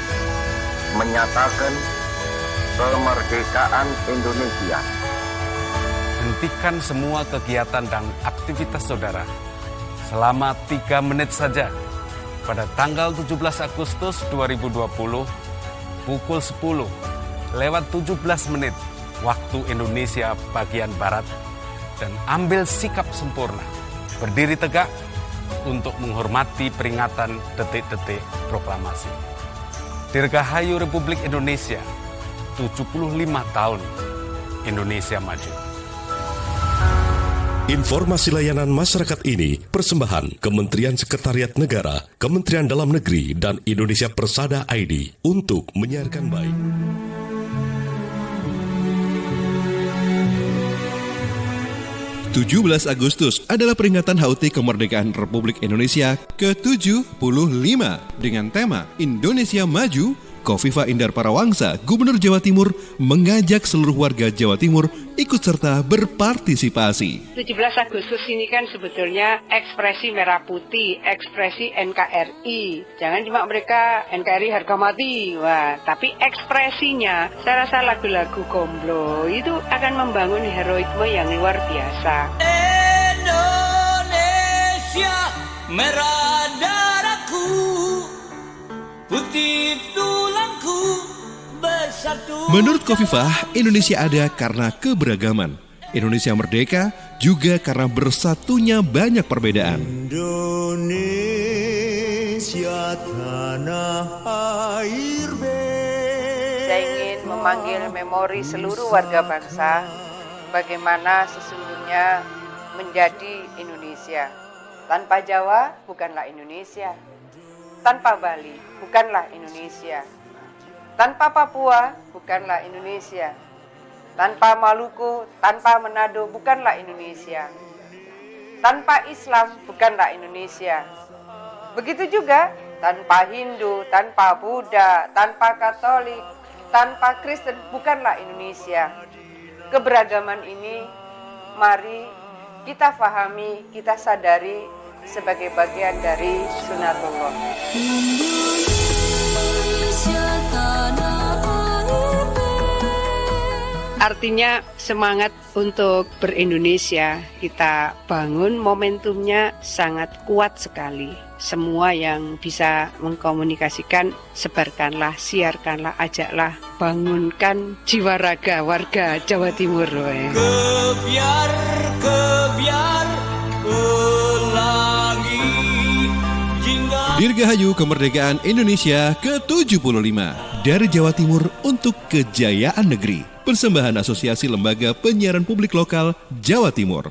menyatakan kemerdekaan Indonesia. Hentikan semua kegiatan dan aktivitas saudara selama 3 menit saja pada tanggal 17 Agustus 2020 pukul 10:17 waktu Indonesia bagian Barat dan ambil sikap sempurna. Berdiri tegak untuk menghormati peringatan detik-detik proklamasi. Dirgahayu Republik Indonesia, 75 tahun Indonesia maju. Informasi layanan masyarakat ini persembahan Kementerian Sekretariat Negara, Kementerian Dalam Negeri, dan Indonesia Persada ID untuk menyiarkan baik. (17 Agustus adalah peringatan HUT Kemerdekaan Republik Indonesia ke-75 dengan tema Indonesia Maju. Kofifa Indar Parawangsa, Gubernur Jawa Timur, mengajak seluruh warga Jawa Timur ikut serta berpartisipasi. 17 Agustus ini kan sebetulnya ekspresi merah putih, ekspresi NKRI. Jangan cuma mereka NKRI harga mati, wah, tapi ekspresinya, saya rasa lagu-lagu Gomblo itu akan membangun heroisme yang luar biasa. Indonesia merah darahku, putih tulangku bersatu. Menurut Kofifah, Indonesia ada karena keberagaman. Indonesia merdeka juga karena bersatunya banyak perbedaan. Indonesia tanah air Saya ingin memanggil memori seluruh warga bangsa bagaimana sesungguhnya menjadi Indonesia. Tanpa Jawa bukanlah Indonesia. Tanpa Bali bukanlah Indonesia. Tanpa Papua bukanlah Indonesia. Tanpa Maluku, tanpa Manado bukanlah Indonesia. Tanpa Islam bukanlah Indonesia. Begitu juga tanpa Hindu, tanpa Buddha, tanpa Katolik, tanpa Kristen bukanlah Indonesia. Keberagaman ini mari kita fahami, kita sadari sebagai bagian dari sunatullah. Artinya semangat untuk ber-Indonesia kita bangun, momentumnya sangat kuat sekali. Semua yang bisa mengkomunikasikan, sebarkanlah, siarkanlah, ajaklah, bangunkan jiwa raga warga Jawa Timur. Kebiar ke langit jingga. Dirgahayu Kemerdekaan Indonesia ke-75 dari Jawa Timur untuk kejayaan negeri. Persembahan Asosiasi Lembaga Penyiaran Publik Lokal Jawa Timur.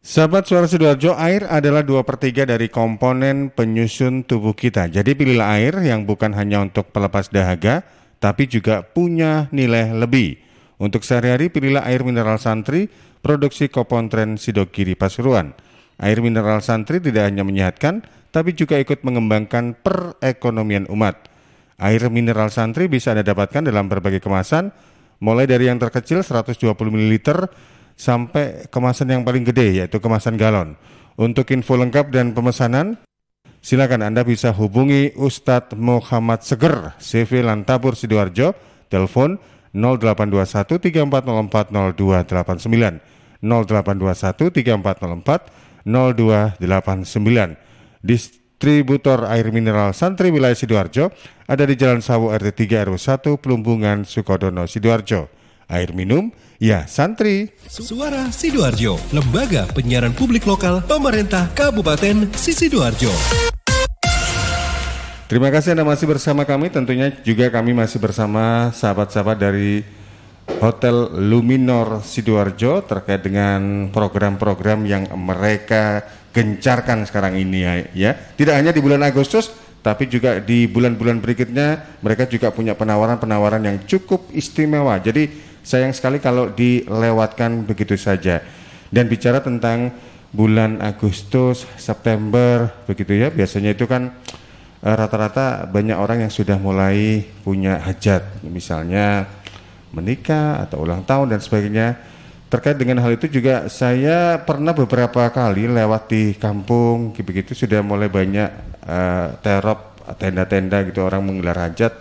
Sahabat Suara Sidoarjo, air adalah 2/3 dari komponen penyusun tubuh kita. Jadi pilihlah air yang bukan hanya untuk pelepas dahaga, tapi juga punya nilai lebih. Untuk sehari-hari pilihlah air mineral Santri, produksi Kopontren Sidogiri Pasuruan. Air mineral Santri tidak hanya menyehatkan, tapi juga ikut mengembangkan perekonomian umat. Air mineral Santri bisa Anda dapatkan dalam berbagai kemasan, mulai dari yang terkecil 120 ml, sampai kemasan yang paling gede yaitu kemasan galon. Untuk info lengkap dan pemesanan, silakan Anda bisa hubungi Ustadz Muhammad Seger, CV Lantabur Sidoarjo, telepon 0821 3404 0289, 0821 3404 0289. Distributor air mineral Santri wilayah Sidoarjo ada di Jalan Sawu RT 3 RW 1 Plumbungan Sukodono Sidoarjo. Air minum ya Santri. Suara Sidoarjo, lembaga penyiaran publik lokal pemerintah Kabupaten Sidoarjo. Terima kasih Anda masih bersama kami. Tentunya juga kami masih bersama sahabat-sahabat dari Hotel Luminor Sidoarjo terkait dengan program-program yang mereka gencarkan sekarang ini ya. Tidak hanya di bulan Agustus, tapi juga di bulan-bulan berikutnya mereka juga punya penawaran-penawaran yang cukup istimewa. Jadi sayang sekali kalau dilewatkan begitu saja. Dan bicara tentang bulan Agustus, September begitu ya, biasanya itu kan rata-rata banyak orang yang sudah mulai punya hajat, misalnya menikah atau ulang tahun dan sebagainya. Terkait dengan hal itu juga saya pernah beberapa kali lewat di kampung begitu, sudah mulai banyak terop, tenda-tenda gitu, orang menggelar hajat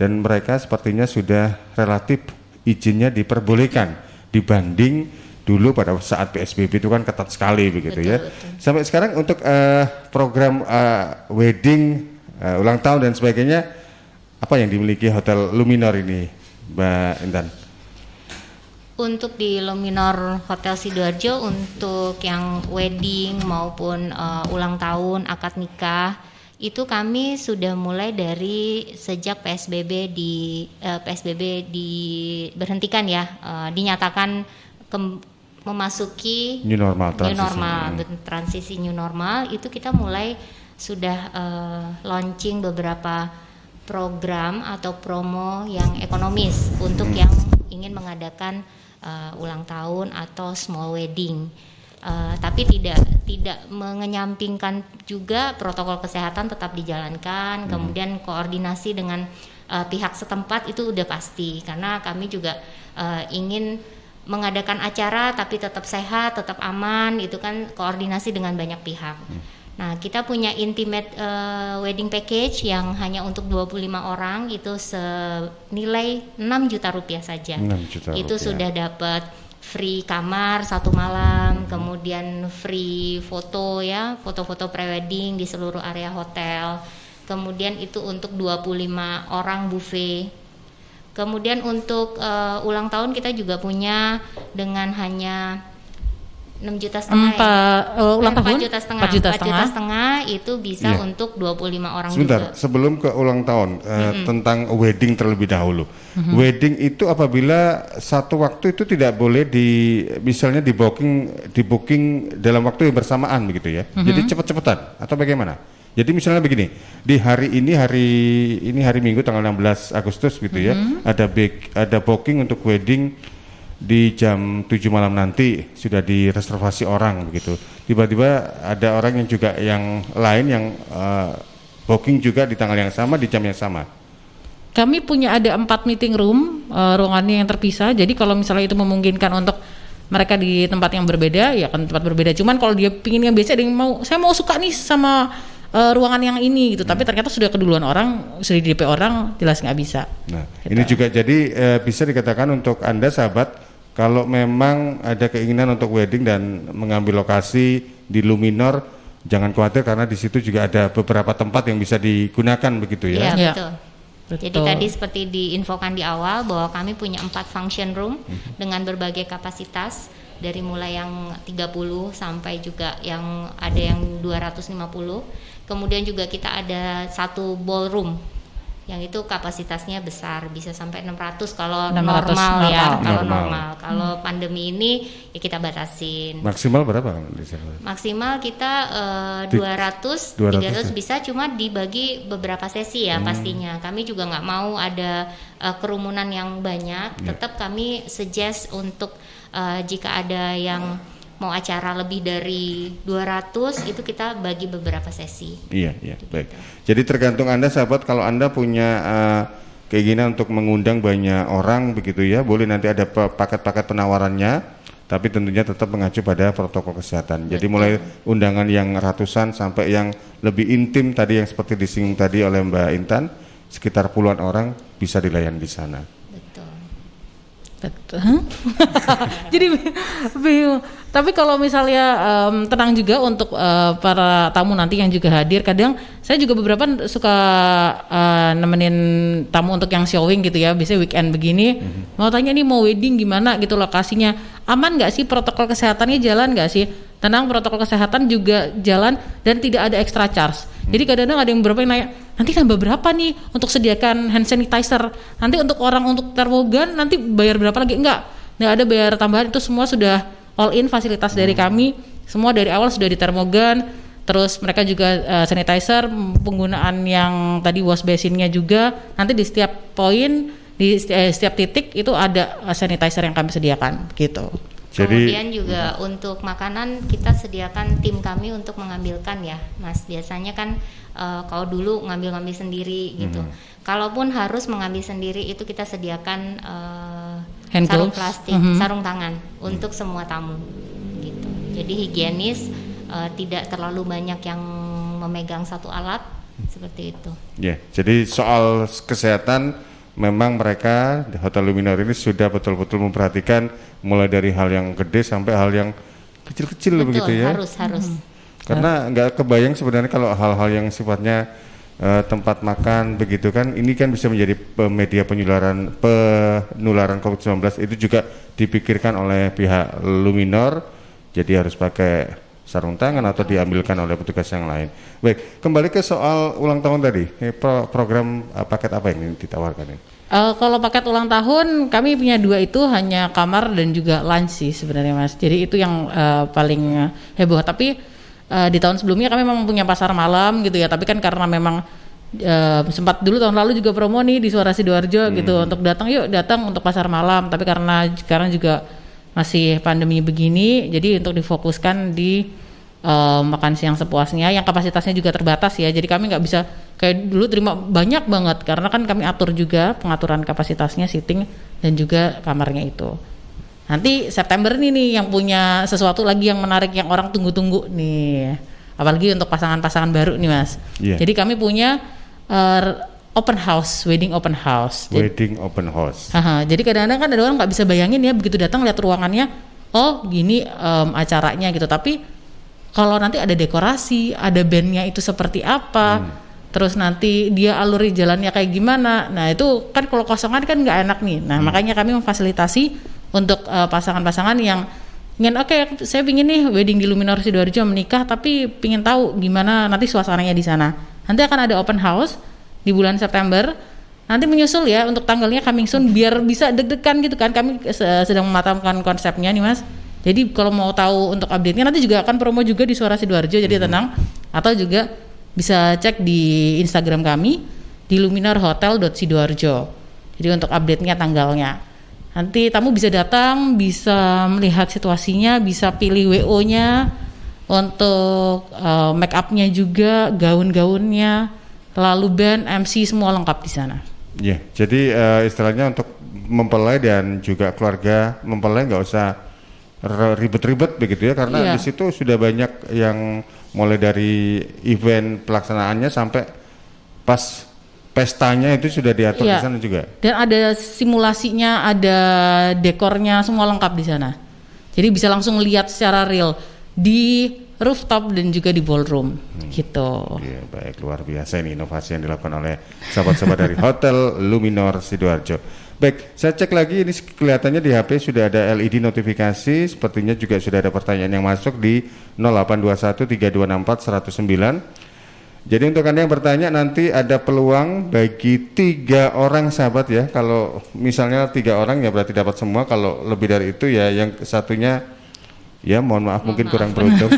dan mereka sepertinya sudah relatif izinnya diperbolehkan dibanding dulu pada saat PSBB itu kan ketat sekali begitu. Betul. Sampai sekarang untuk program wedding, ulang tahun dan sebagainya, apa yang dimiliki Hotel Luminor ini, Mbak Intan? Untuk di Luminor Hotel Sidoarjo, untuk yang wedding maupun ulang tahun, akad nikah, itu kami sudah mulai dari sejak PSBB diberhentikan ya, dinyatakan memasuki new normal, transisi new normal, itu kita mulai sudah launching beberapa program atau promo yang ekonomis untuk yang ingin mengadakan ulang tahun atau small wedding. Tapi tidak mengenyampingkan juga protokol kesehatan tetap dijalankan, kemudian koordinasi dengan pihak setempat itu udah pasti, karena kami juga ingin mengadakan acara tapi tetap sehat, tetap aman, itu kan koordinasi dengan banyak pihak. Nah, kita punya intimate wedding package yang hanya untuk 25 orang, itu senilai 6 juta rupiah saja. 6 juta itu rupiah. Sudah dapat free kamar 1 malam, kemudian free foto ya, foto-foto prewedding di seluruh area hotel. Kemudian itu untuk 25 orang buffet. Kemudian untuk ulang tahun kita juga punya dengan hanya 6,5 juta ulang tahun 4,5 juta itu bisa untuk 25 orang. Sebentar, juga sebelum ke ulang tahun tentang wedding terlebih dahulu. Wedding itu apabila satu waktu itu tidak boleh misalnya di booking dalam waktu yang bersamaan begitu ya. Jadi cepet-cepetan atau bagaimana? Jadi misalnya begini, di hari Minggu tanggal 16 Agustus gitu ya, ada booking untuk wedding di jam 7 malam nanti, sudah direservasi orang begitu. Tiba-tiba ada orang yang lain yang booking juga di tanggal yang sama, di jam yang sama. Kami punya ada 4 meeting room, ruangannya yang terpisah. Jadi kalau misalnya itu memungkinkan untuk mereka di tempat yang berbeda, ya kan tempat berbeda. Cuman kalau dia pingin yang biasa, ada yang saya mau suka nih sama ruangan yang ini gitu. Tapi ternyata sudah keduluan orang, sudah di DP orang, jelas nggak bisa. Nah, gitu. Ini juga jadi bisa dikatakan untuk Anda sahabat, kalau memang ada keinginan untuk wedding dan mengambil lokasi di Luminor, jangan khawatir karena di situ juga ada beberapa tempat yang bisa digunakan begitu ya. Iya, betul. Jadi tadi seperti diinfokan di awal bahwa kami punya 4 function room dengan berbagai kapasitas, dari mulai yang 30 sampai juga yang ada yang 250. Kemudian juga kita ada 1 ballroom yang itu kapasitasnya besar, bisa sampai 600 kalau 600 normal ya, kalau Normal. normal. Kalau pandemi ini ya kita batasin. Maksimal berapa di sana? Maksimal kita 200, 300 bisa, cuma dibagi beberapa sesi ya pastinya. Kami juga nggak mau ada kerumunan yang banyak. Tetap kami suggest untuk jika ada yang mau acara lebih dari 200 itu kita bagi beberapa sesi. Iya, baik. Jadi tergantung Anda sahabat, kalau Anda punya keinginan untuk mengundang banyak orang begitu ya, boleh nanti ada paket-paket penawarannya, tapi tentunya tetap mengacu pada protokol kesehatan. Jadi mulai undangan yang ratusan sampai yang lebih intim tadi yang seperti disinggung tadi oleh Mbak Intan, sekitar puluhan orang bisa dilayani di sana. Jadi bingung. Tapi kalau misalnya tenang juga untuk para tamu nanti yang juga hadir. Kadang saya juga beberapa suka nemenin tamu untuk yang showing gitu ya. Biasanya weekend begini. Mau tanya nih mau wedding gimana gitu lokasinya. Aman nggak sih, protokol kesehatannya jalan nggak sih? Tenang, protokol kesehatan juga jalan dan tidak ada extra charge. Jadi kadang-kadang ada yang beberapa yang nanya, nanti nambah berapa nih untuk sediakan hand sanitizer? Nanti untuk orang untuk termogan nanti bayar berapa lagi? Enggak ada bayar tambahan, itu semua sudah all in fasilitas dari kami. Semua dari awal sudah di termogan. Terus mereka juga sanitizer, penggunaan yang tadi wash basinnya juga. Nanti di setiap poin, di setiap titik itu ada sanitizer yang kami sediakan gitu. Kemudian juga untuk makanan kita sediakan tim kami untuk mengambilkan ya, Mas. Biasanya kan kalau dulu ngambil sendiri gitu. Kalaupun harus mengambil sendiri itu kita sediakan sarung plastik, sarung tangan untuk semua tamu gitu. Jadi higienis, tidak terlalu banyak yang memegang satu alat seperti itu. Ya, jadi soal kesehatan memang mereka di Hotel Luminor ini sudah betul-betul memperhatikan mulai dari hal yang gede sampai hal yang kecil-kecil begitu ya. Harus. Karena nggak kebayang sebenarnya kalau hal-hal yang sifatnya tempat makan begitu kan, ini kan bisa menjadi media penularan COVID-19, itu juga dipikirkan oleh pihak Luminor, jadi harus pakai sarung tangan atau diambilkan oleh petugas yang lain. Baik, kembali ke soal ulang tahun tadi, program paket apa yang ditawarkan ini? Kalau paket ulang tahun kami punya 2 itu hanya kamar dan juga lunch sih sebenarnya Mas. Jadi itu yang paling heboh. Tapi di tahun sebelumnya kami memang punya pasar malam gitu ya. Tapi kan karena memang sempat dulu tahun lalu juga promo nih di Suara Sidoarjo gitu untuk datang untuk pasar malam. Tapi karena sekarang juga masih pandemi begini, jadi untuk difokuskan di makan siang sepuasnya, yang kapasitasnya juga terbatas ya. Jadi kami nggak bisa kayak dulu terima banyak banget, karena kan kami atur juga pengaturan kapasitasnya, seating dan juga kamarnya itu. Nanti September nih yang punya sesuatu lagi yang menarik yang orang tunggu-tunggu nih, apalagi untuk pasangan-pasangan baru nih Mas. Jadi kami punya open house, wedding open house. Wedding open house. Jadi kadang-kadang kan ada orang nggak bisa bayangin ya, begitu datang lihat ruangannya, oh gini acaranya gitu. Tapi kalau nanti ada dekorasi, ada bandnya itu seperti apa, terus nanti dia aluri jalannya kayak gimana. Nah itu kan kalau kosongan kan nggak enak nih. Nah makanya kami memfasilitasi untuk pasangan-pasangan yang ingin saya pingin nih wedding di Luminor Sidoarjo menikah, tapi pingin tahu gimana nanti suasananya di sana. Nanti akan ada open house di bulan September, nanti menyusul ya untuk tanggalnya coming soon, biar bisa deg-degan gitu kan. Kami sedang mematangkan konsepnya nih Mas. Jadi kalau mau tahu untuk update-nya nanti juga akan promo juga di Suara Sidoarjo, jadi tenang. Atau juga bisa cek di Instagram kami di luminorhotel.sidoarjo. Jadi untuk update-nya tanggalnya. Nanti tamu bisa datang, bisa melihat situasinya, bisa pilih WO-nya, untuk make up-nya juga, gaun-gaunnya, lalu band, MC semua lengkap di sana. Ya, jadi istilahnya untuk mempelai dan juga keluarga mempelai nggak usah ribet-ribet begitu ya, karena di situ sudah banyak yang mulai dari event pelaksanaannya sampai pas pestanya itu sudah diatur di sana juga. Dan ada simulasinya, ada dekornya, semua lengkap di sana. Jadi bisa langsung lihat secara real di rooftop dan juga di ballroom gitu. Iya, baik, luar biasa ini inovasi yang dilakukan oleh sahabat-sahabat dari Hotel Luminor Sidoarjo. Baik, saya cek lagi, ini kelihatannya di HP sudah ada LED notifikasi, sepertinya juga sudah ada pertanyaan yang masuk di 0821 3264 109. Jadi untuk Anda yang bertanya, nanti ada peluang bagi 3 orang sahabat ya. Kalau misalnya 3 orang ya berarti dapat semua. Kalau lebih dari itu ya yang satunya ya mohon maaf mungkin kurang beruntung.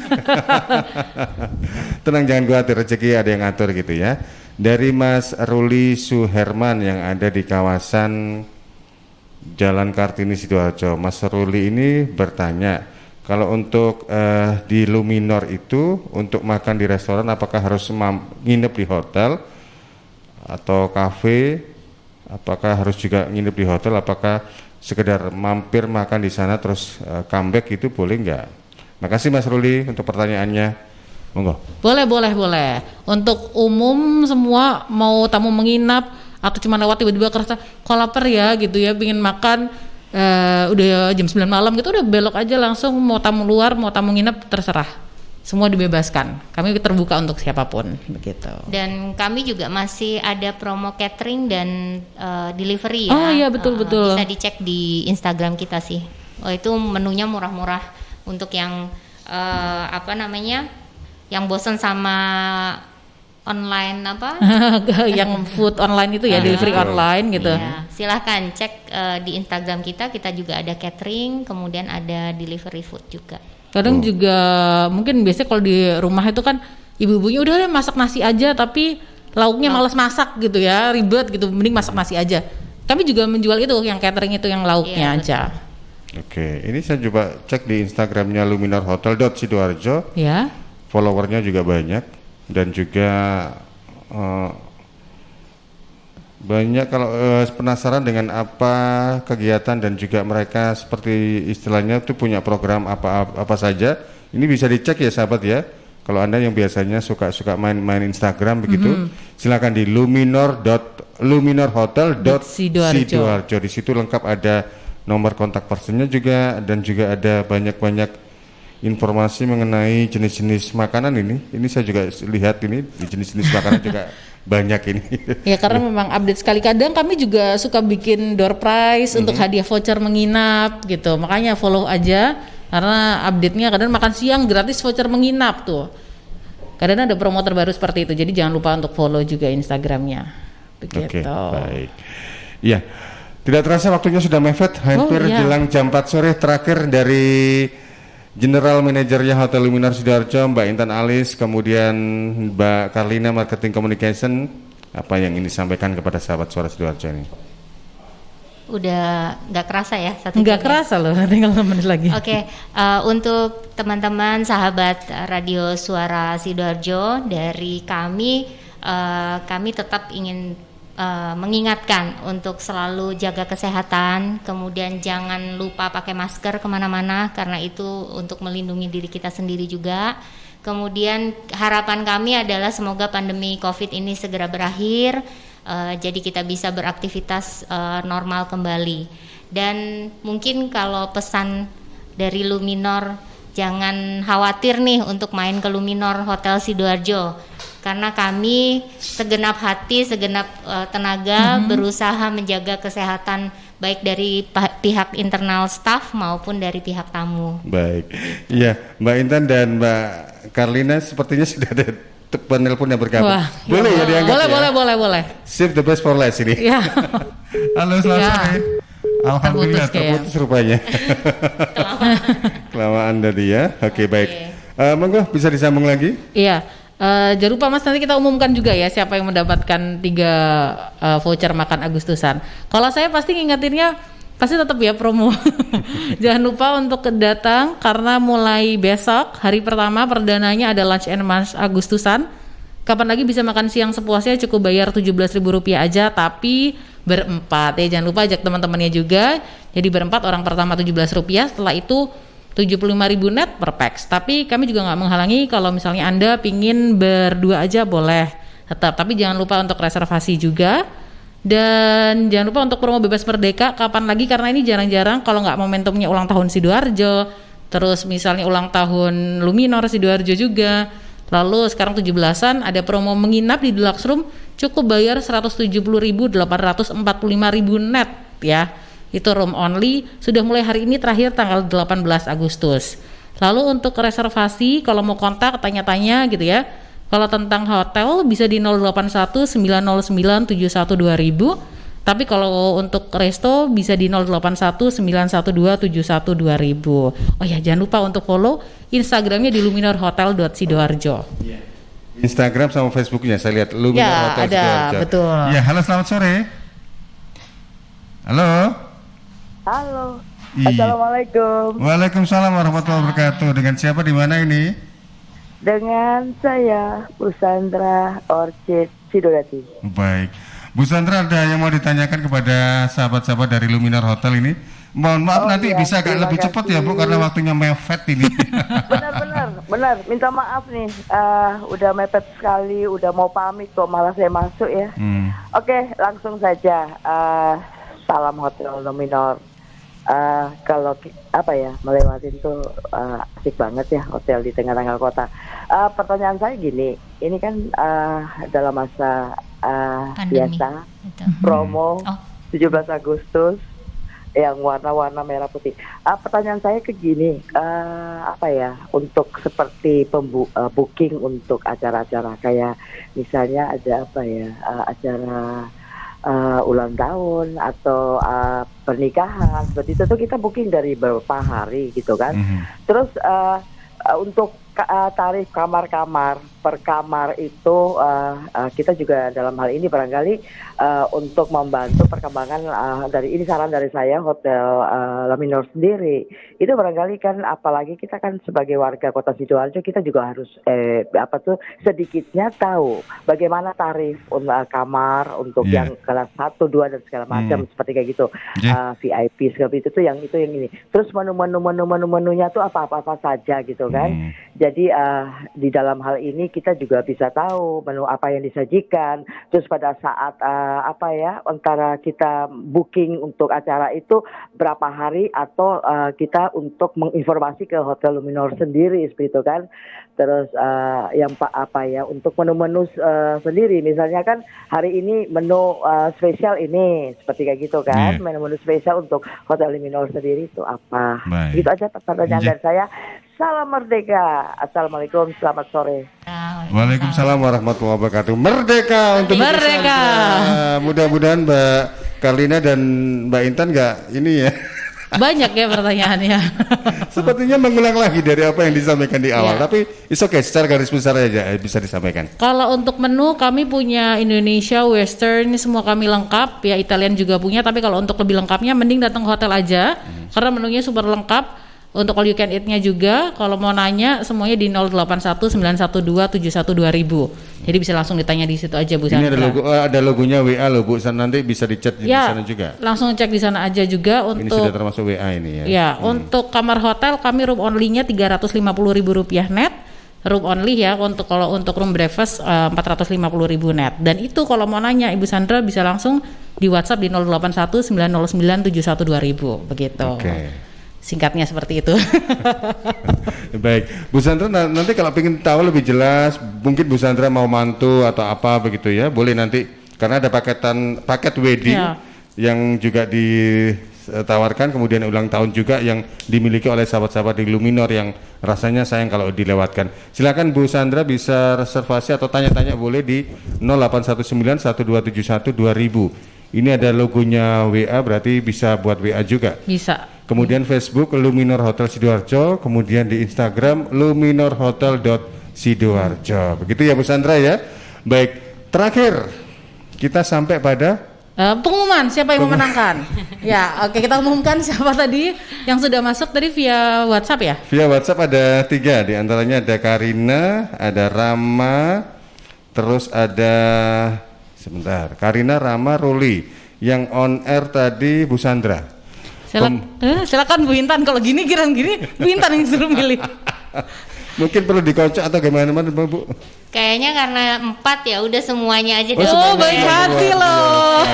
Tenang, jangan khawatir, rezeki ada yang ngatur gitu ya. Dari Mas Ruli Suherman yang ada di kawasan Jalan Kartini Sidoarjo. Mas Ruli ini bertanya, kalau untuk di Luminor itu untuk makan di restoran apakah harus nginep di hotel atau kafe? Apakah harus juga nginep di hotel? Apakah sekedar mampir makan di sana terus comeback itu boleh nggak? Makasih Mas Ruli untuk pertanyaannya. Monggo. Boleh. Untuk umum semua mau tamu menginap atau cuma lewat tiba-tiba kerasa kok lapar ya gitu ya, pingin makan. Udah jam 9 malam gitu udah belok aja langsung, mau tamu luar mau tamu nginep terserah, semua dibebaskan, kami terbuka untuk siapapun begitu. Dan kami juga masih ada promo catering dan delivery ya. Oh iya betul. Bisa dicek di Instagram kita sih. Itu menunya murah-murah untuk yang yang bosan sama online yang food online itu ya, delivery online gitu. Iya, silahkan cek di Instagram kita juga ada catering, kemudian ada delivery food juga. Kadang juga mungkin biasanya kalau di rumah itu kan ibu-ibunya udah masak nasi aja tapi lauknya malas masak gitu ya, ribet gitu, mending masak nasi aja. Kami juga menjual itu yang catering itu yang lauknya aja. Oke, ini saya coba cek di Instagramnya luminorhotel.sidoarjo. Ya. Followernya juga banyak. Dan juga banyak kalau penasaran dengan apa kegiatan dan juga mereka seperti istilahnya tuh punya program apa saja, ini bisa dicek ya sahabat ya. Kalau Anda yang biasanya suka main Instagram begitu, silakan di luminorhotel.sidoarjo. Di situ lengkap ada nomor kontak personnya juga, dan juga ada banyak informasi mengenai jenis-jenis makanan ini. Ini saya juga lihat ini di jenis-jenis makanan juga banyak ini. Ya karena memang update sekali. Kadang kami juga suka bikin door prize untuk hadiah voucher menginap gitu. Makanya follow aja karena update-nya kadang makan siang gratis voucher menginap tuh. Kadang ada promo terbaru seperti itu. Jadi jangan lupa untuk follow juga Instagramnya. Begitu. Oke, baik. Iya. Tidak terasa waktunya sudah mepet, hampir jelang jam 4 sore. Terakhir dari General Managernya Hotel Luminor Sidoarjo, Mbak Intan Alis, kemudian Mbak Karlina Marketing Communication, apa yang ingin disampaikan kepada sahabat Suara Sidoarjo ini? Udah nggak kerasa ya? Nggak kerasa loh, tinggal 6 menit lagi. Oke, untuk teman-teman sahabat Radio Suara Sidoarjo, dari kami tetap ingin mengingatkan untuk selalu jaga kesehatan, kemudian jangan lupa pakai masker kemana-mana karena itu untuk melindungi diri kita sendiri juga. Kemudian harapan kami adalah semoga pandemi COVID ini segera berakhir, jadi kita bisa beraktivitas normal kembali. Dan mungkin kalau pesan dari Luminor, jangan khawatir nih untuk main ke Luminor Hotel Sidoarjo, karena kami segenap hati, segenap tenaga berusaha menjaga kesehatan baik dari pihak internal staff maupun dari pihak tamu. Baik, iya Mbak Intan dan Mbak Karlina sepertinya sudah ada penelpon yang bergabung. Boleh ya diangkat? Boleh. Save the best for last ini. Ya. Halo, selamat sore. Alhamdulillah terputus rupanya. Kelamaan tadi ya. Oke, baik. Monggo bisa disambung lagi? Iya. Jangan lupa Mas, nanti kita umumkan juga ya siapa yang mendapatkan 3 voucher makan Agustusan. Kalau saya pasti ngingetinnya pasti tetap ya promo. Jangan lupa untuk datang karena mulai besok hari pertama perdananya ada lunch and munch Agustusan. Kapan lagi bisa makan siang sepuasnya, cukup bayar Rp17.000 aja tapi berempat ya. Jangan lupa ajak teman-temannya juga. Jadi berempat, orang pertama Rp17, setelah itu 75.000 net per pax. Tapi kami juga nggak menghalangi kalau misalnya Anda pingin berdua aja boleh tetap. Tapi jangan lupa untuk reservasi juga. Dan jangan lupa untuk promo bebas merdeka kapan lagi, karena ini jarang-jarang kalau nggak momentumnya ulang tahun Sidoarjo, terus misalnya ulang tahun Luminor Sidoarjo juga. Lalu sekarang 17-an ada promo menginap di Deluxe Room, cukup bayar 170.845.000 net ya. Itu room only, sudah mulai hari ini terakhir tanggal 18 Agustus. Lalu untuk reservasi kalau mau kontak tanya-tanya gitu ya, Kalau tentang hotel bisa di 081 909 71 2000. Tapi kalau untuk resto bisa di 081 912 71 2000. Oh ya, jangan lupa untuk follow Instagramnya di luminorhotel.sidoarjo. Instagram sama Facebooknya saya lihat Luminor Ya, Hotel ada, Sidoarjo. betul. Ya, halo selamat sore. Halo. Halo. Assalamualaikum. Waalaikumsalam warahmatullahi wabarakatuh. Dengan siapa di mana ini? Dengan saya Busandra Orchid Sidodati. Baik. Bu Sandra, ada yang mau ditanyakan kepada sahabat-sahabat dari Luminor Hotel ini? Mohon maaf nanti bisa agak lebih cepat ya Bu, karena waktunya mepet ini. Benar. Minta maaf nih, udah mepet sekali, udah mau pamit kok malah saya masuk ya. Oke, langsung saja. Salam Hotel Luminor. Kalau melewatin tuh asik banget ya hotel di tengah-tengah kota. Pertanyaan saya gini, ini kan dalam masa biasa promo 17 Agustus yang warna-warna merah putih. Pertanyaan saya ke gini, untuk seperti booking untuk acara-acara kayak misalnya ada acara ulang tahun atau pernikahan seperti itu tuh kita booking dari beberapa hari gitu kan. Terus untuk tarif kamar-kamar per kamar itu kita juga dalam hal ini barangkali untuk membantu perkembangan dari ini saran dari saya Hotel Luminor sendiri itu barangkali kan apalagi kita kan sebagai warga Kota Sidoarjo kita juga harus sedikitnya tahu bagaimana tarif kamar untuk yang kelas 1, 2 dan segala macam seperti kayak gitu VIP seperti itu tuh yang ini. Terus menu-menunya tuh apa saja gitu kan. Jadi di dalam hal ini kita juga bisa tahu menu apa yang disajikan. Terus pada saat antara kita booking untuk acara itu berapa hari atau kita untuk menginformasi ke Hotel Luminor sendiri seperti itu kan. Terus untuk menu-menu sendiri misalnya kan hari ini menu spesial ini seperti kayak gitu kan. Menu-menu spesial untuk Hotel Luminor sendiri itu apa. Gitu aja pertanyaan dari saya. Salam merdeka. Assalamualaikum, selamat sore. Waalaikumsalam warahmatullahi wabarakatuh. Merdeka untuk Merdeka. Mudah-mudahan Mbak Karlina dan Mbak Intan nggak ini ya. Banyak ya pertanyaannya. Sepertinya mengulang lagi dari apa yang disampaikan di awal, tapi it's okay, secara garis besar aja bisa disampaikan. Kalau untuk menu kami punya Indonesia, Western, semua kami lengkap ya, Italian juga punya, tapi kalau untuk lebih lengkapnya mending datang ke hotel aja karena menunya super lengkap. Untuk all you can eat-nya juga, kalau mau nanya semuanya di 081 912 71 2000. Jadi bisa langsung ditanya di situ aja Bu Sandra. Ini ada logonya WA loh Bu, nanti bisa dicek di sana juga. Langsung cek di sana aja juga untuk. Ini sudah termasuk WA ini ya. Ya, untuk kamar hotel kami room only-nya Rp350.000 net. Room only ya, kalau untuk room breakfast Rp450.000 net. Dan itu kalau mau nanya Ibu Sandra bisa langsung di WhatsApp di 081 909 71 2000 begitu. Oke. Singkatnya seperti itu. Baik, Bu Sandra nanti kalau ingin tahu lebih jelas, mungkin Bu Sandra mau mantu atau apa begitu ya, boleh nanti karena ada paket wedding yang juga ditawarkan, kemudian ulang tahun juga yang dimiliki oleh sahabat-sahabat di Luminor yang rasanya sayang kalau dilewatkan. Silakan Bu Sandra bisa reservasi atau tanya-tanya boleh di 0819 1271 2000. Ini ada logonya WA, berarti bisa buat WA juga. Bisa. Kemudian Facebook Luminor Hotel Sidoarjo, kemudian di Instagram luminorhotel.sidoarjo. Begitu ya Bu Sandra ya. Baik, terakhir kita sampai pada pengumuman siapa yang memenangkan. Ya, oke, kita umumkan siapa tadi yang sudah masuk tadi via WhatsApp ya. Via WhatsApp ada 3, di antaranya ada Karina, ada Rama, terus ada Karina, Rama, Ruli. Yang on air tadi Bu Sandra. Silakan Bu Intan, kalau gini Bu Intan yang suruh milih. Mungkin perlu dikocok atau gimana Bu? Kayaknya karena 4 ya udah semuanya aja. Baik hati loh.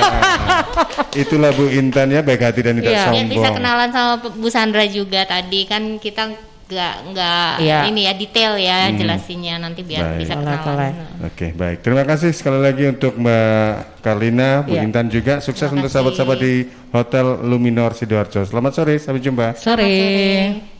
Itulah Bu Intan ya, baik hati dan tidak sombong. Bisa kenalan sama Bu Sandra juga tadi kan kita nggak ini ya detail ya jelasinnya nanti biar bisa kenalan. Oke, baik. Terima kasih sekali lagi untuk Mbak Karlina, Bu Intan juga. Sukses untuk sahabat-sahabat di Hotel Luminor Sidoarjo. Selamat sore, sampai jumpa. Sore.